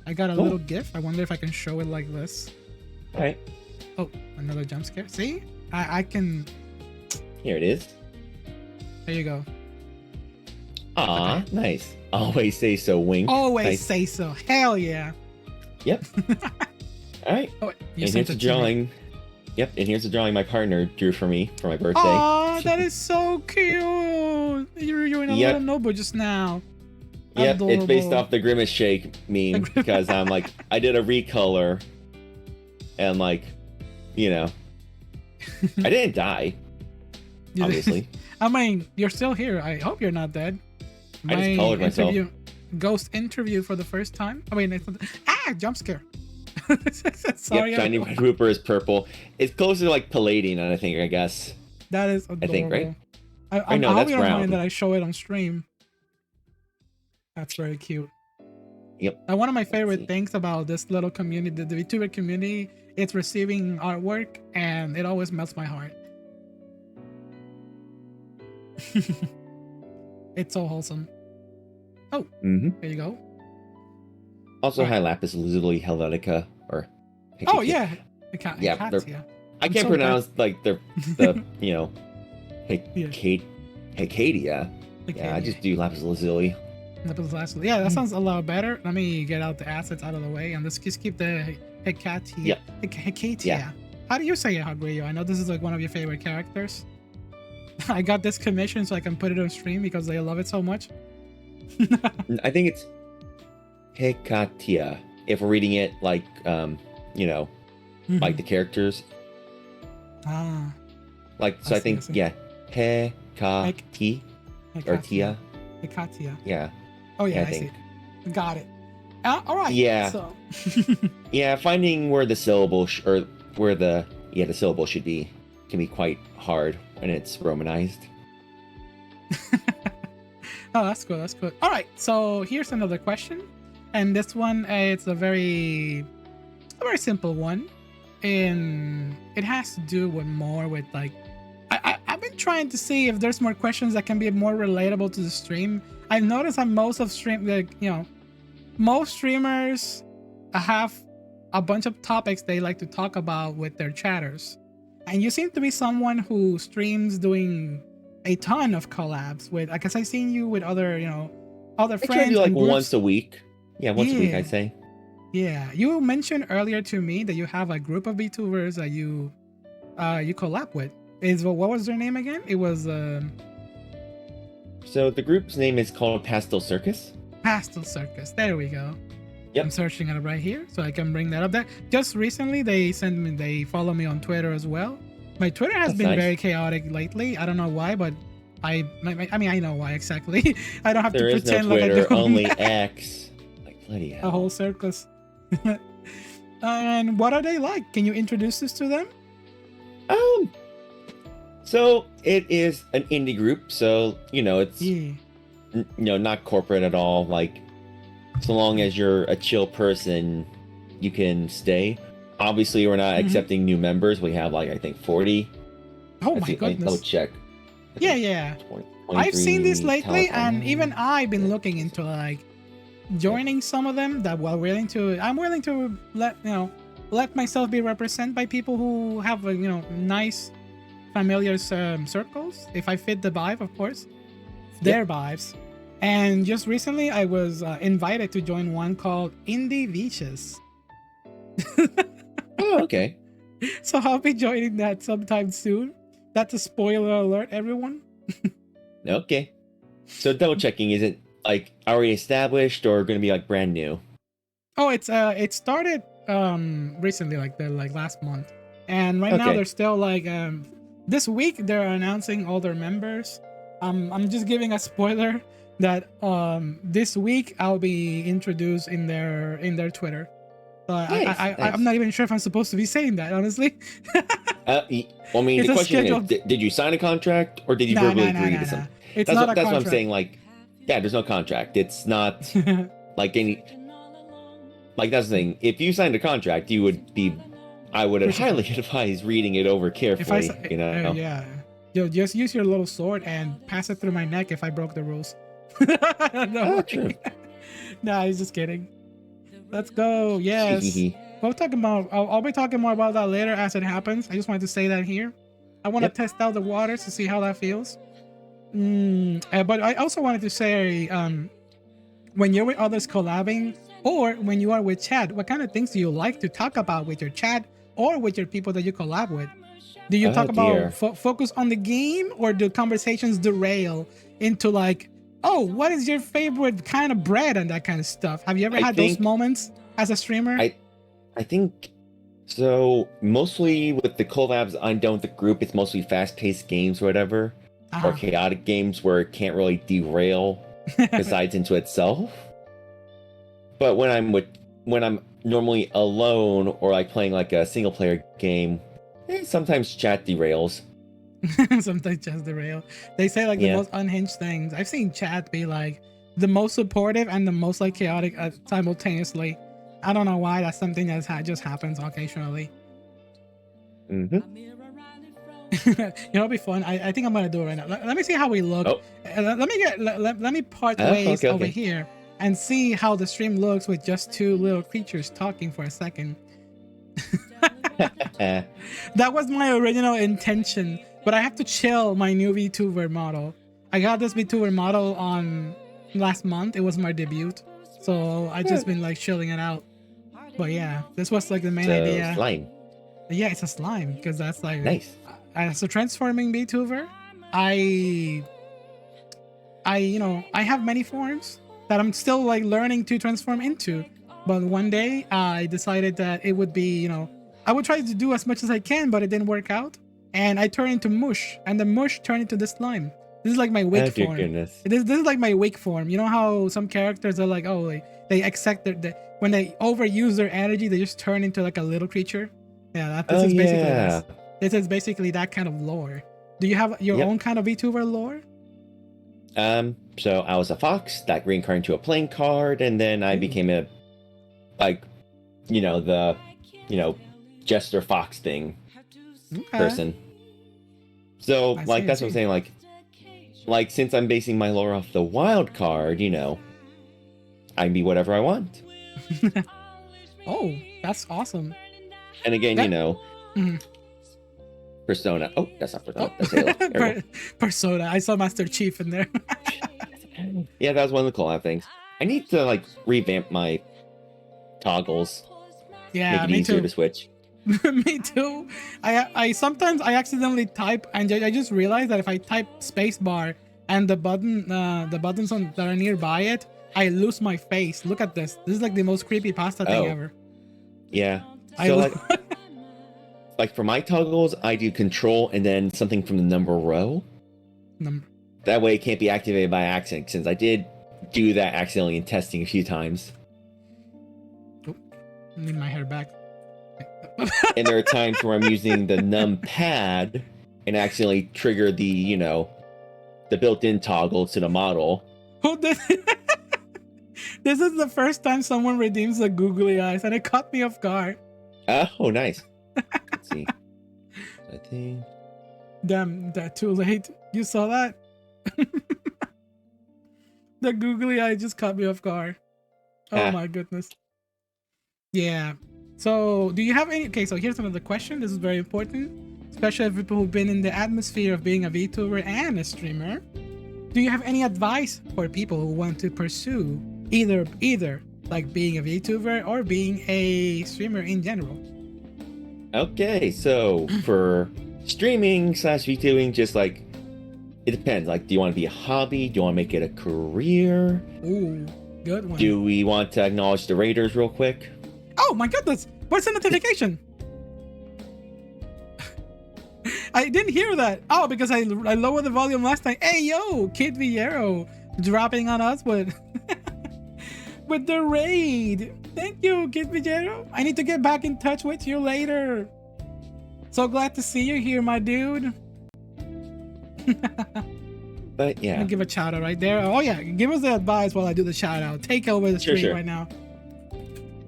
I got a little gift. I wonder if I can show it like this. All right. Oh, another jump scare. See, I can. Here it is. There you go. Aw, nice. Always say so, wink. Always Nice. say so. Hell yeah. Yep. All right. Oh, you And sent here's it the to me. drawing. Yep. And here's the drawing my partner drew for me for my birthday. Oh, that is so cute. You're in a little notebook just now. Yep. Adorable. It's based off the Grimace Shake meme because I'm like, I did a recolor and like, I didn't die. Obviously. I mean, you're still here. I hope you're not dead. I just colored myself. Ghost interview for the first time. I mean, jump scare. Sorry. Yep, shiny red whooper is purple. It's closer to like Palladian, I guess. That is adorable. I think, right? I know, hope that's you don't round. mind that I show it on stream. That's very cute. Yep. And one of my favorite things about this little community, the Vtuber community, it's receiving artwork, and it always melts my heart. It's so wholesome. Oh, there you go. Also, hi Lapis Lazuli Helvetica or. Oh yeah, I can't so pronounce like the Hecadia. Yeah, I just do Lapis Lazuli. Yeah, that sounds a lot better. Let me get out the assets out of the way and let's just keep the Hecatia. Yeah. Hecatia. Yeah. How do you say it, Hagrio? I know this is like one of your favorite characters. I got this commission so I can put it on stream because they love it so much. I think it's Hekatia. If we're reading it like, like the characters. Ah. Like, so I think, yeah, Hekati or Tia. Hekatia. Yeah. Oh, yeah, I I think. see. Got it. All right. Yeah. So. Yeah, finding where the syllable the syllable should be can be quite hard when it's romanized. Oh, that's good. That's good. All right. So here's another question, and this one it's a very simple one, and it has to do with more with like I've been trying to see if there's more questions that can be more relatable to the stream. I've noticed that most streamers have a bunch of topics they like to talk about with their chatters, and you seem to be someone who streams doing a ton of collabs with, because I've seen you with other I friends. try to do like and groups. once a week. Yeah, once a week, Yeah. I'd say. Yeah, you mentioned earlier to me that you have a group of VTubers that you collab with. What was their name again? It was So the group's name is called Pastel Circus. Pastel Circus. There we go. Yep. I'm searching it right here so I can bring that up there. Just recently they follow me on Twitter as well. My Twitter has That's been nice. very chaotic lately. I don't know why, but I know why exactly. I don't have There to is no pretend like I Twitter, do only X. Like bloody a hell. whole circus. And what are they like? Can you introduce us to them? So it is an indie group, so it's Yeah. not corporate at all. Like, so long as you're a chill person, you can stay. Obviously, we're not Mhm. accepting new members. We have like I think 40. Oh Let's my see, let me goodness. double check. I Yeah, think yeah. 20 I've seen this 23 lately, and California. even I've been looking into like joining some of them. That I'm willing to let myself be represented by people who have nice, familiar circles. If I fit the vibe, of course, their vibes. And just recently, I was invited to join one called Indie Beaches. Oh, okay. So I'll be joining that sometime soon. That's a spoiler alert, everyone. Okay. So double checking, is it like already established or going to be like brand new? Oh, it started recently, like last month, and right now Okay. they're still like this week they're announcing all their members. I'm just giving a spoiler that this week I'll be introduced in their Twitter. Nice, nice. I'm not even sure if I'm supposed to be saying that, honestly. I mean, It's the a question scheduled- is, did you sign a contract or did you Nah, verbally nah, agree nah, to nah. something? It's That's not what, a that's what I'm contract. saying. Like, yeah, there's no contract. It's not like any. Like that's the thing. If you signed a contract, you would be. I would highly advise reading it over If I carefully. s- You know. yeah, you'll just use your little sword and pass it through my neck if I broke the rules. No, Oh, true. nah, he's just kidding. Let's go. Yes. We'll talk about. I'll be talking more about that later as it happens. I just wanted to say that here. I want to Yep. test out the waters to see how that feels. But I also wanted to say, when you're with others collabing, or when you are with chat, what kind of things do you like to talk about with your chat or with your people that you collab with? Do you Oh, talk dear. about focus on the game, or do conversations derail into like, oh, what is your favorite kind of bread and that kind of stuff? Have you ever I had those think- moments as a streamer? I think so. Mostly with the collabs I'm done with the group, it's mostly fast-paced games or whatever, Uh-huh. or chaotic games where it can't really derail besides into itself. But when I'm normally alone or like playing like a single player game, sometimes chat derails. Sometimes just derail. They say like the Yeah. most unhinged things. I've seen chat be like the most supportive and the most like chaotic simultaneously. I don't know why. That's something that just happens occasionally. Hmm. It'll be fun. I think I'm gonna do it right now. Let me see how we look. Oh. Let me part Oh, ways okay, over okay. here and see how the stream looks with just two little creatures talking for a second. That was my original intention, but I have to chill my new VTuber model. I got this VTuber model on last month. It was my debut, so I just been like chilling it out. But yeah, this was like the main idea. Slime. Yeah, it's a slime because that's like Nice. as a transforming VTuber. I I have many forms that I'm still like learning to transform into. But one day I decided that it would be, I would try to do as much as I can, but it didn't work out. And I turned into mush, and the mush turned into the slime. This is like my wake Oh dear form. goodness. This is like my wake form. You know how some characters are like, oh, like they accept when they overuse their energy, they just turn into like a little creature. Yeah, this is basically this. This is basically that kind of lore. Do you have your own kind of VTuber lore? So I was a fox that reincarnated into a playing card, and then I became a, like, the, jester fox thing person. So like that's what I'm saying. Like since I'm basing my lore off the wild card, I can be whatever I want. Oh, that's awesome. And again, Persona. Oh, that's not Persona. That's Halo. Persona. I saw Master Chief in there. Yeah, that was one of the collab things. I need to like revamp my toggles. Yeah, make it easier to switch. Me too. I sometimes I accidentally type, and I just realized that if I type spacebar and the buttons that are nearby it, I lose my face. Look at this. This is like the most creepy pasta thing ever. Yeah. So like for my toggles, I do control and then something from the number row. That way it can't be activated by accident, since I did do that accidentally in testing a few times. Oh, I need my hair back. And there are times where I'm using the numpad and accidentally trigger the, the built-in toggle to the model. Oh, this is the first time someone redeems the googly eyes, and it caught me off guard. Oh, nice. Let's see. I think. Damn, that too late. You saw that? The googly eye just caught me off guard. Oh my goodness. Yeah. So, do you have any... Okay, so here's another question. This is very important, especially for people who've been in the atmosphere of being a VTuber and a streamer. Do you have any advice for people who want to pursue either like being a VTuber or being a streamer in general? Okay, so for streaming / VTubing, just like, it depends. Like, do you want to be a hobby? Do you want to make it a career? Ooh, good one. Do we want to acknowledge the raiders real quick? Oh my goodness! What's the notification? I didn't hear that. Oh, because I lowered the volume last time. Hey yo, Kid Villero dropping on us with with the raid. Thank you, Kid Villero. I need to get back in touch with you later. So glad to see you here, my dude. But yeah, I'm gonna give a shout out right there. Oh yeah, give us the advice while I do the shout out. Take over the stream right now.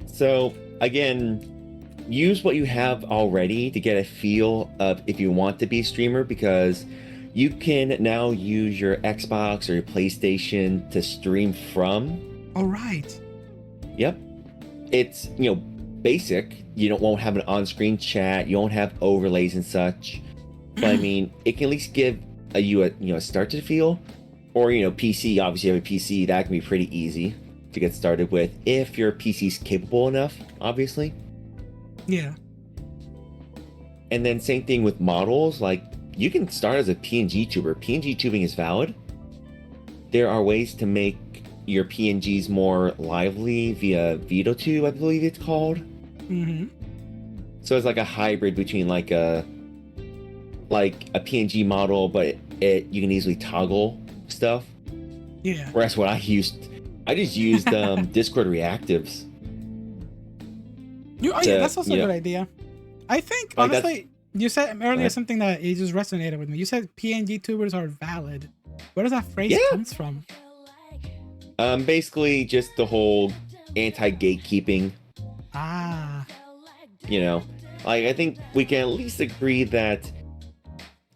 So again, use what you have already to get a feel of if you want to be a streamer, because you can now use your Xbox or your PlayStation to stream from. All right. Yep. It's, basic. You won't have an on-screen chat. You won't have overlays and such. But I mean, it can at least give you a start to the feel. Or, PC, obviously you have a PC, that can be pretty easy to get started with if your PC's capable enough, obviously. Yeah. And then same thing with models. Like, you can start as a PNG tuber. PNG tubing is valid. There are ways to make your PNGs more lively via Vtube, I believe it's called. Mm-hmm. So it's like a hybrid between like a PNG model, but you can easily toggle stuff. Yeah. Whereas what I just used Discord reactives. Yeah, that's also a good idea. I think, like, honestly, you said earlier something that it just resonated with me. You said PNG tubers are valid. Where does that phrase comes from? Basically just the whole anti-gatekeeping. Ah. I think we can at least agree that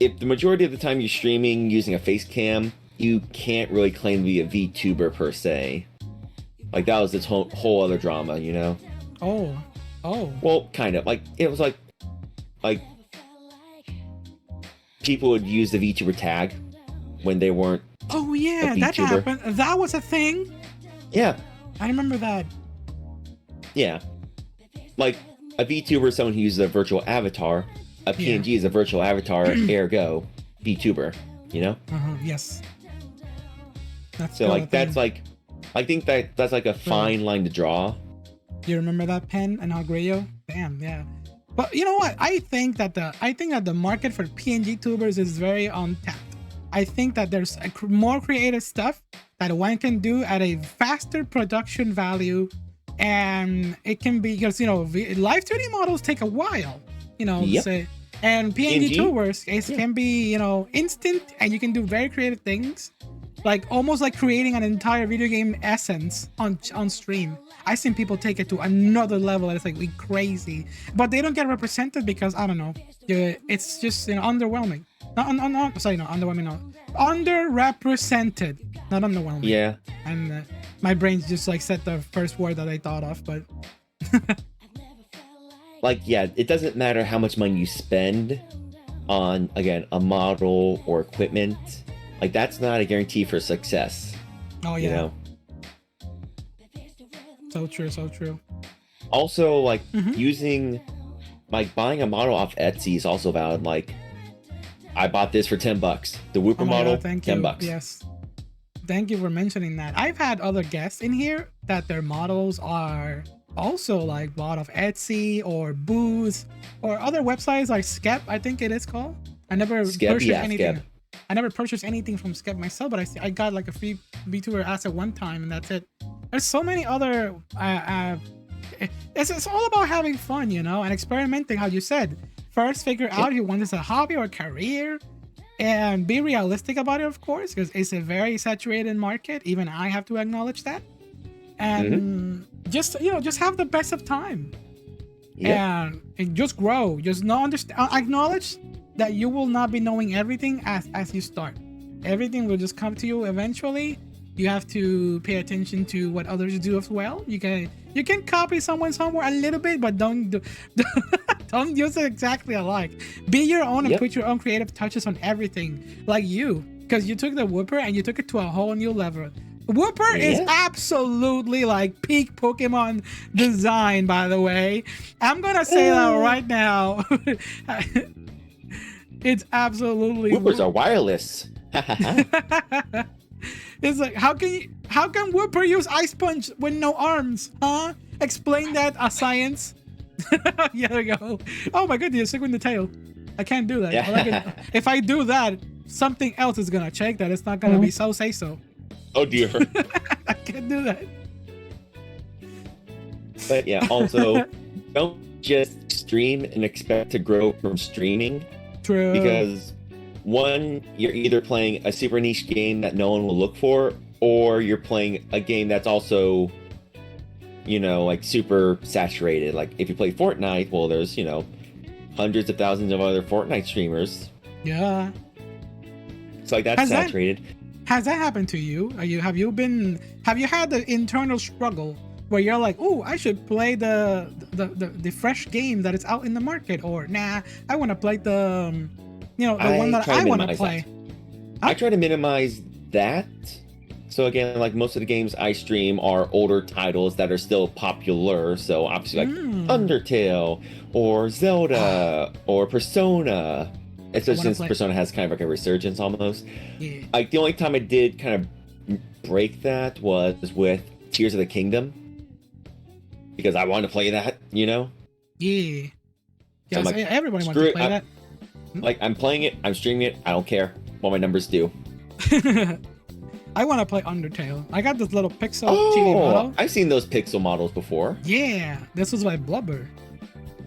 if the majority of the time you're streaming using a face cam, you can't really claim to be a VTuber per se. Like, that was this whole other drama, Oh. Well, kind of. Like, it was like people would use the VTuber tag when they weren't. Oh yeah, that happened. That was a thing. Yeah. I remember that. Yeah. Like, a VTuber is someone who uses a virtual avatar. A PNG is a virtual avatar, ergo VTuber, Yes. That's So cool, like that's like, I think that's like a fine line to draw. You remember that pen and Algrio? Damn, yeah. But you know what? I think that the market for PNG tubers is very untapped. I think that there's more creative stuff that one can do at a faster production value, and it can be because live 2D models take a while, Yep. and PNG PNG? tubers can be instant, and you can do very creative things. Like almost like creating an entire video game essence on stream. I've seen people take it to another level, and it's like crazy, but they don't get represented because I don't know. It's just underwhelming. Underwhelming. No, underrepresented, not underwhelming. Yeah. And my brain's just like said the first word that I thought of, but Like, yeah, it doesn't matter how much money you spend on, again, a model or equipment. Like, that's not a guarantee for success. oh You yeah, know? so true. Also, like, Mhm. using, like, buying a model off Etsy is also valid. Like, I bought this for $10. The Whooper Oh my model, God, thank $10. you. Yes. Thank you for mentioning that. I've had other guests in here that their models are also like bought off Etsy or Booz or other websites like Skep, I think it is called. I never Skep, purchased yeah, anything. Skep. I never purchased anything from Skep myself, but I got like a free VTuber asset one time, and that's it. There's so many other. It's all about having fun, and experimenting. How you said, first figure out if you want this a hobby or a career, and be realistic about it, of course, because it's a very saturated market. Even I have to acknowledge that, and just have the best of time. Yeah. And just grow. Just acknowledge that you will not be knowing everything as you start. Everything will just come to you eventually. You have to pay attention to what others do as well. You can copy someone somewhere a little bit, but don't use it exactly alike. Be your own and put your own creative touches on everything, like you, because you took the Whooper and you took it to a whole new level. Whooper is absolutely like peak Pokemon design, by the way. I'm gonna say that right now. It's absolutely Whoopers are wireless. It's like how can Whooper use Ice Punch with no arms? Huh? Explain that, science. Yeah, there you go. Oh my goodness, stick with the tail. I can't do that. Yeah. If I do that, something else is gonna check that. It's not gonna be so. Oh dear. I can't do that. But yeah, also, don't just stream and expect to grow from streaming. True. Because one, you're either playing a super niche game that no one will look for, or you're playing a game that's also, like super saturated. Like if you play Fortnite, well, there's, hundreds of thousands of other Fortnite streamers. Yeah. It's like that's saturated. Has that happened to you? Have you had the internal struggle where you're like, oh, I should play the fresh game that is out in the market, or nah, I want to play the one that I want to play. I try to minimize that. So again, like most of the games I stream are older titles that are still popular. So obviously like Undertale or Zelda or Persona. Especially since Persona has kind of like a resurgence almost. Yeah. Like the only time I did kind of break that was with Tears of the Kingdom. Because I wanted to play that, Yeah. So Yes, like, everybody wants to play that. Like, I'm playing it, I'm streaming it, I don't care what my numbers do. I want to play Undertale. I got this little pixel chibi model. I've seen those pixel models before. Yeah, this was my Blubber.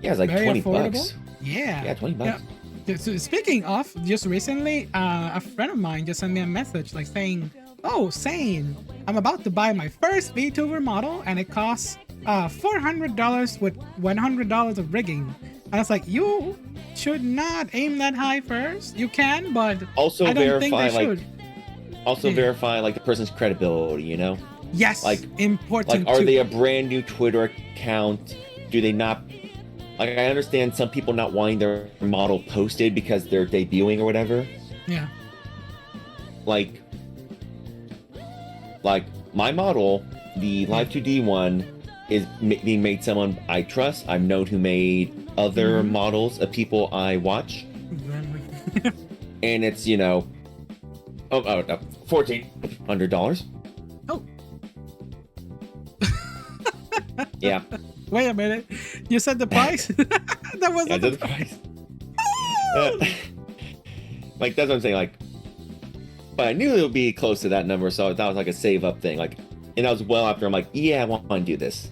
Yeah, it's like Very 20 affordable. bucks. Yeah. Yeah, 20 bucks. Yeah. So speaking of, just recently, a friend of mine just sent me a message like saying, "Oh, Sane, I'm about to buy my first VTuber model, and it costs $400 with $100 of rigging." And I was like, "You should not aim that high first. You can, but Also I don't verify think they like should." verify like the person's credibility, Yes, like important. Like, are too. they a brand new Twitter account? Do they not? Like, I understand some people not wanting their model posted because they're debuting or whatever. Yeah. Like my model, the Live 2D one, is being made someone I trust. I've known who made other models of people I watch, and it's no, $1,400. Oh. Yeah. Wait a minute. You said the price? That was Yeah, the that's the price. Like, that's what I'm saying. Like, but I knew it would be close to that number, so that was like a save up thing. Like, and I was well after. I'm like, yeah, I want to do this.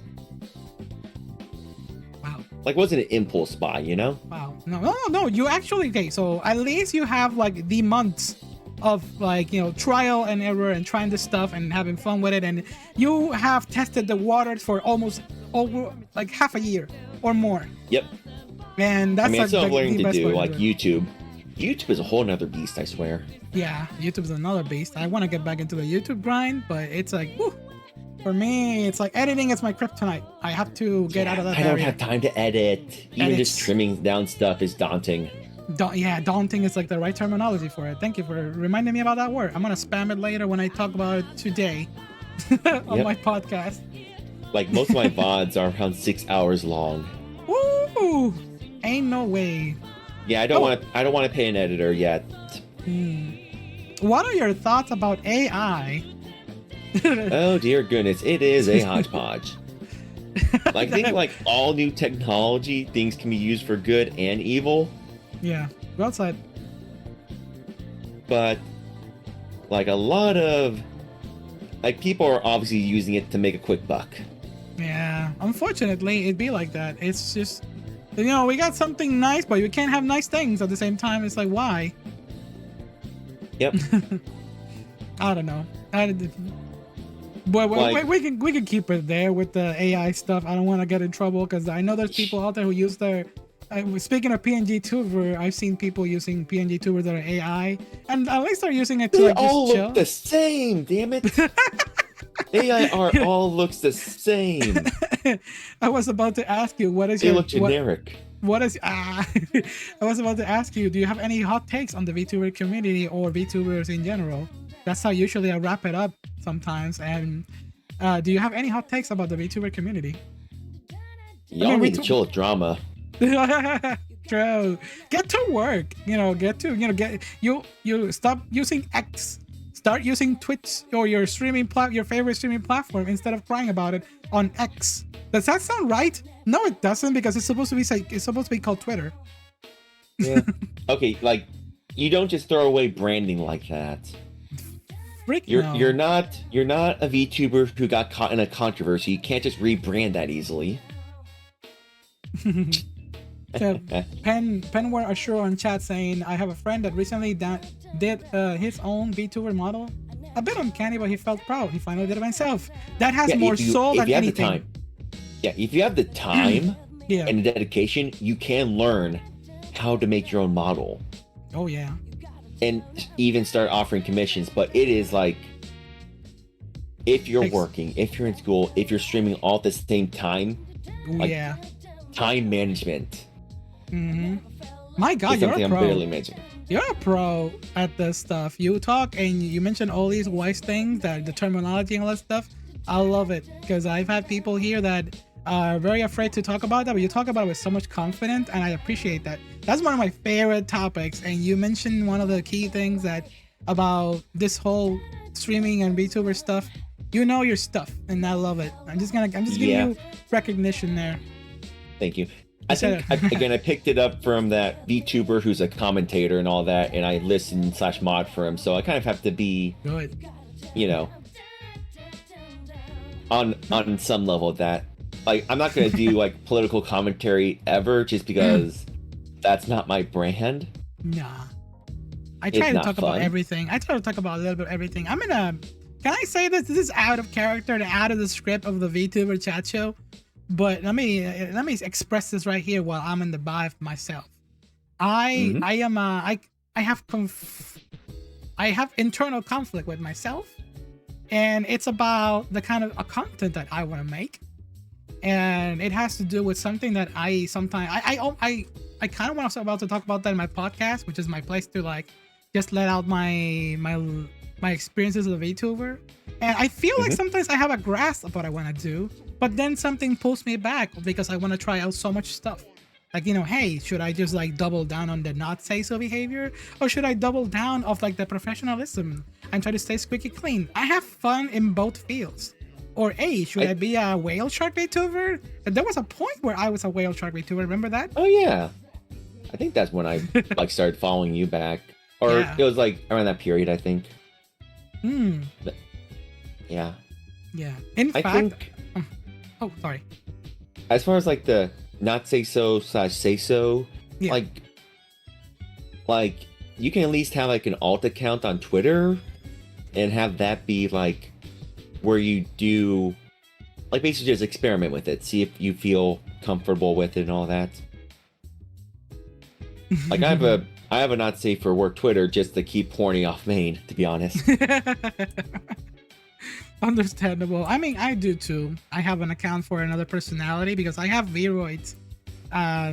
Wow. Like, wasn't an impulse buy, you know? Wow. No. You actually, okay, so at least you have like the months of like, you know, trial and error and trying this stuff and having fun with it. And you have tested the waters for almost over like half a year or more. Yep. And that's I mean, like, it's not learning the to best do way like do it. YouTube. YouTube is a whole nother beast, I swear. Yeah, YouTube's another beast. I want to get back into the YouTube grind, but it's like, whew, for me, it's like editing is my kryptonite. I have to get out of that I don't area. have time to edit. Even Edits. just trimming down stuff is daunting. Daunting is like the right terminology for it. Thank you for reminding me about that word. I'm gonna spam it later when I talk about it today on my podcast. Like, most of my VODs are around 6 hours long. Woo! Ain't no way. Yeah, I don't want to pay an editor yet. What are your thoughts about AI? Oh dear goodness, it is a hodgepodge. Like, I think like all new technology, things can be used for good and evil. Yeah, well said. But like, a lot of like people are obviously using it to make a quick buck. Yeah, unfortunately, it'd be like that. It's just, you know, we got something nice, but we can't have nice things at the same time. It's like, why? Yep. I don't know. But Like- we can keep it there with the AI stuff. I don't want to get in trouble because I know there's people out there who use their. Speaking of PNG Tuber, I've seen people using PNG Tuber that are AI, and at least they're using it to They like all just look chill. the same, damn it. AI art all looks the same. I was about to ask you what is They your look generic. what is I was about to ask you, do you have any hot takes on the VTuber community or VTubers in general? That's how usually I wrap it up sometimes. And do you have any hot takes about the VTuber community? Y'all need to chill with drama. True. Get to work. You stop using X. Start using Twitch or your your favorite streaming platform instead of crying about it on X. Does that sound right? No, it doesn't, because it's supposed to be called Twitter. Yeah. Okay, like, you don't just throw away branding like that. Frick You're no. you're not a VTuber who got caught in a controversy. You can't just rebrand that easily. Penware Assure on chat saying, I have a friend that recently did his own VTuber model. A bit uncanny, but he felt proud. He finally did it himself. That has more soul than anything. The time. Yeah, if you have the time Yeah. and the dedication, you can learn how to make your own model Oh yeah. and even start offering commissions. But it is like, if you're working, if you're in school, if you're streaming all at the same time, Ooh, like, yeah. time management. My God, It's you're something a I'm pro. barely managing. You're a pro at this stuff. You talk and you mention all these wise things, that the terminology and all that stuff. I love it, because I've had people here that are very afraid to talk about that, but you talk about it with so much confidence, and I appreciate that. That's one of my favorite topics, and you mentioned one of the key things that about this whole streaming and VTuber stuff. You know your stuff, and I love it. I'm just giving you recognition there. Thank you. I think, again, I picked it up from that VTuber who's a commentator and all that, and I listen / mod for him, so I kind of have to be, Good. you know, on some level of that. Like, I'm not going to do, like, political commentary ever, just because that's not my brand. Nah. I try to not talk about fun. everything. I try to talk about a little bit of everything. I'm in a... Can I say this? This is out of character and out of the script of the Vtuber Chat Show. But let me express this right here while I'm in the vibe myself. I have internal conflict with myself, and it's about the kind of content that I want to make, and it has to do with something that I sometimes I kind of want to about to talk about that in my podcast, which is my place to like just let out my experiences as a VTuber. And I feel like sometimes I have a grasp of what I want to do, but then something pulls me back because I want to try out so much stuff Like, you know, hey, should I just like double down on the not say so behavior, or should I double down of like the professionalism and try to stay squeaky clean? I have fun in both fields. Or A, should I be a whale shark VTuber? There was a point where I was a whale shark VTuber. Remember that? Oh yeah, I think that's when I like started following you back, or Yeah. it was like around that period. I think. But, yeah. Yeah. In I fact, think oh, sorry. as far as like the not say so / say so, Yeah. like you can at least have like an alt account on Twitter, and have that be like where you do like basically just experiment with it, see if you feel comfortable with it and all that. Like I have a not safe for work Twitter just to keep horny off main, to be honest. Understandable. I mean, I do too. I have an account for another personality because I have Viroid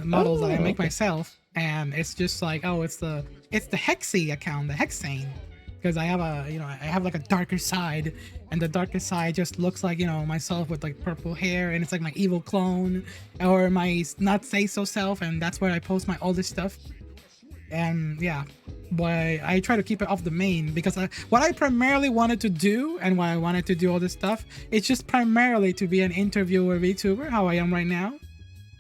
models that I make okay. myself, and it's just like, oh, it's the Hexy account, the Hexane, because I have I have like a darker side, and the darker side just looks like, you know, myself with like purple hair, and it's like my evil clone or my not say so self, and that's where I post my older stuff. And yeah, but I try to keep it off the main because what I primarily wanted to do and why I wanted to do all this stuff, it's just primarily to be an interviewer VTuber, how I am right now.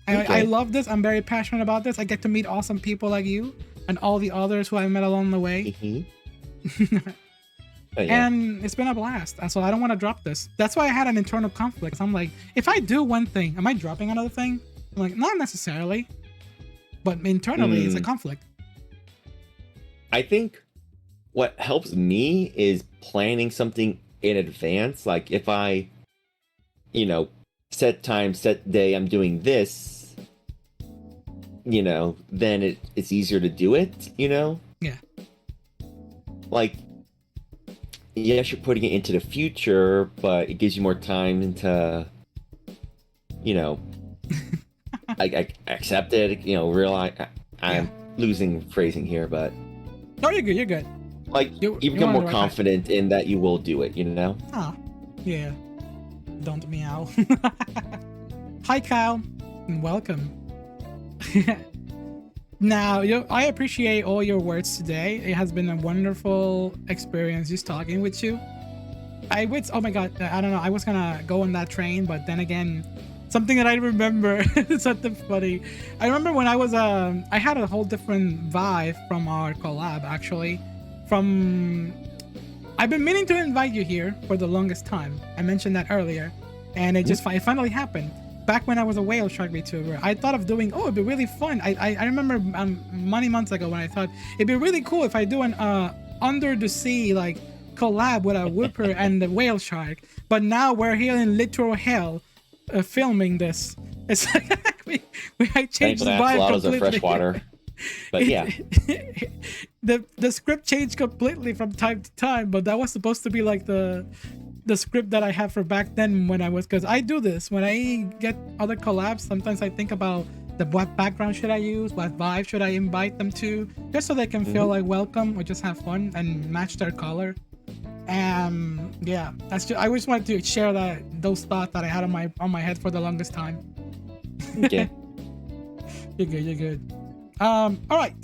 Okay. I love this. I'm very passionate about this. I get to meet awesome people like you and all the others who I met along the way. But yeah. And it's been a blast. So I don't want to drop this. That's why I had an internal conflict. I'm like, if I do one thing, am I dropping another thing? I'm like, not necessarily. But internally, it's a conflict. I think what helps me is planning something in advance. Like if I, you know, set time, set day, I'm doing this, you know, then it's easier to do it, you know? Yeah. Like, yes, you're putting it into the future, but it gives you more time to, you know, I accept it, you know, realize I'm losing phrasing here, but No, you're good. You're good. like You become on the more right confident in that you will do it, you know? Ah, yeah. Don't meow. Hi, Kyle, and welcome. Now, I appreciate all your words today. It has been a wonderful experience just talking with you. Oh my god, I don't know. I was gonna go on that train, but then again, something that I remember, something funny. I remember when I was, I had a whole different vibe from our collab, actually. I've been meaning to invite you here for the longest time. I mentioned that earlier, and it finally happened. Back when I was a whale shark VTuber, I thought of doing, it'd be really fun. I remember many months ago when I thought it'd be really cool if I do an under the sea like collab with a whooper and the whale shark. But now we're here in literal hell, filming this. It's like I changed the vibe completely. Freshwater. But yeah, the script changed completely from time to time, but that was supposed to be like the script that I had for back then when I was, because I do this when I get other collabs. Sometimes I think about what background should I use, what vibe should I invite them to, just so they can feel like welcome or just have fun and match their color. And yeah, that's just, I just wanted to share those thoughts that I had on my head for the longest time. okay. You're good. All right.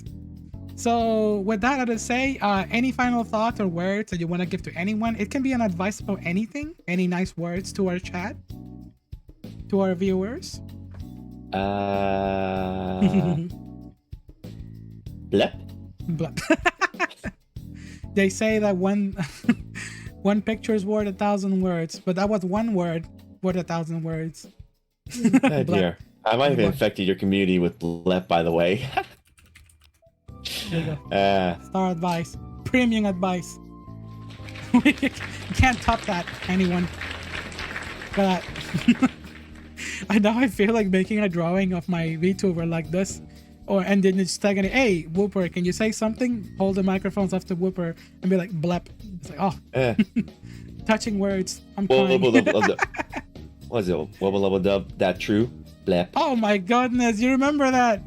So with that, I'd say, any final thoughts or words that you want to give to anyone? It can be an advice about anything. Any nice words to our chat, to our viewers? Blep. Blep. They say that one picture is worth 1,000 words, but that was one word worth 1,000 words. Oh dear. I might have infected your community with blep, by the way. There you go. Star advice. Premium advice. You can't top that, anyone. But I feel like making a drawing of my VTuber like this. And then it's tagging it, hey, Whooper, can you say something? Hold the microphones up to Whooper and be like, blep. It's like, oh. Touching words. I'm crying. What is it? Wubble lubble dub. That true? Blep. Oh my goodness, you remember that?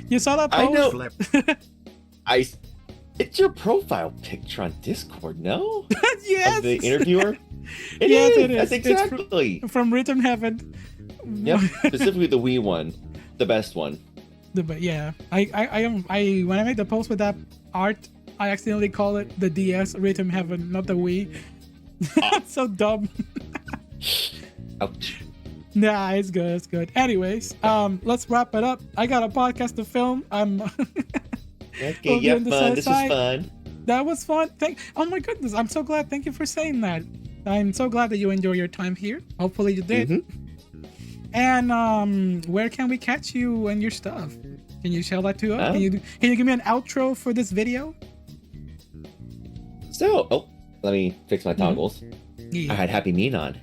You saw that post? I know. It's your profile picture on Discord, no? Yes. Of the interviewer? Yes, it is. That's exactly. From Written Heaven. Yep. Specifically the Wii one. The best one. But yeah, I when I made the post with that art, I accidentally call it the DS Rhythm Heaven, not the Wii. That's so dumb. Ouch. Nah, it's good. It's good. Anyways, let's wrap it up. I got a podcast to film. I'm. Okay, yeah, fun. This was fun. That was fun. Oh my goodness, I'm so glad. Thank you for saying that. I'm so glad that you enjoy your time here. Hopefully you did. Mm-hmm. And where can we catch you and your stuff? Can you tell that to us? Can you give me an outro for this video? So, let me fix my toggles. Yeah. I had Happy Mean on.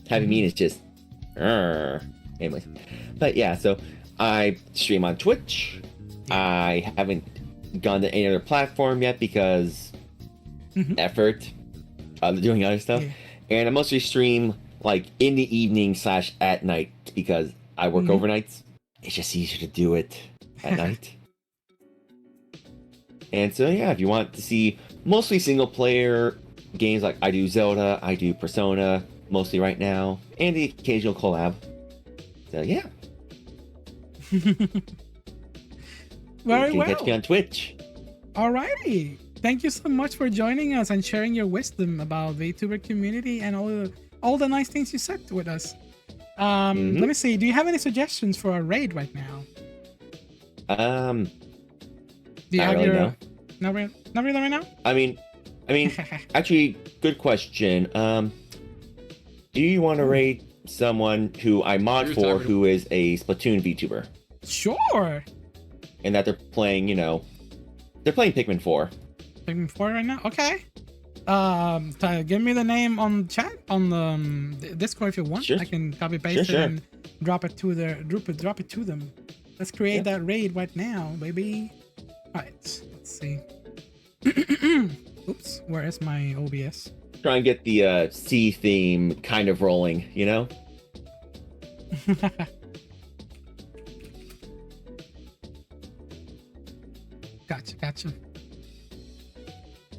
Happy Mean is just, anyways. But yeah, so I stream on Twitch. I haven't gone to any other platform yet because effort, doing other stuff. Yeah. And I mostly stream like in the evening / at night because I work overnights. It's just easier to do it at night. And so yeah, if you want to see mostly single player games, like I do Zelda, I do Persona mostly right now, and the occasional collab. So yeah. Very you can well. catch me on Twitch. Alrighty. Thank you so much for joining us and sharing your wisdom about the Vtuber community and all the nice things you said with us. Let me see. Do you have any suggestions for a raid right now? Do you not have really your know. Not really right now? I mean, actually, good question. Do you want to raid someone who I mod for who is a Splatoon VTuber? Sure. And that they're playing, they're playing Pikmin 4. Pikmin 4 right now? Okay. Give me the name on chat on the Discord if you want. Sure. I can copy paste it and drop it to drop it to them. Let's create that raid right now, baby. Alright, let's see. Oops, where is my OBS? Try and get the C theme kind of rolling, Gotcha.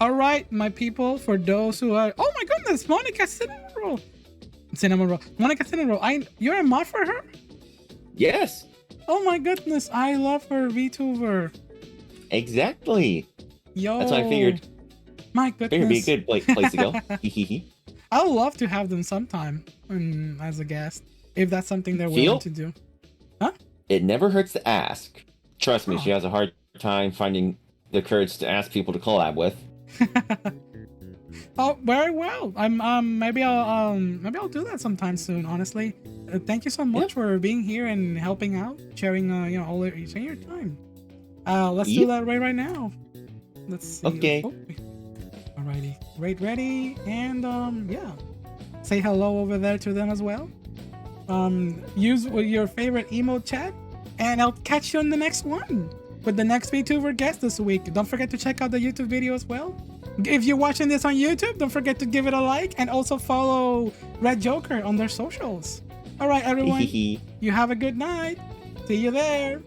All right, my people. For those who are, oh my goodness, Monica Cinnamon Roll. Monica Cinnamon Roll. You're a mod for her? Yes. Oh my goodness, I love her VTuber. Exactly. Yo. That's what I figured. My goodness. Figured it'd be a good place to go. I would love to have them sometime as a guest, if that's something they're willing to do. Huh? It never hurts to ask. Trust me, she has a hard time finding the courage to ask people to collab with. Oh, very well. Maybe I'll do that sometime soon. Honestly, thank you so much for being here and helping out, sharing sharing your time. Let's do that right now. Let's see. Okay. Alrighty, raid ready, and say hello over there to them as well. Use your favorite emote chat, and I'll catch you on the next one with the next VTuber guest this week. Don't forget to check out the YouTube video as well. If you're watching this on YouTube, don't forget to give it a like and also follow Red Joker on their socials. All right, everyone, you have a good night. See you there.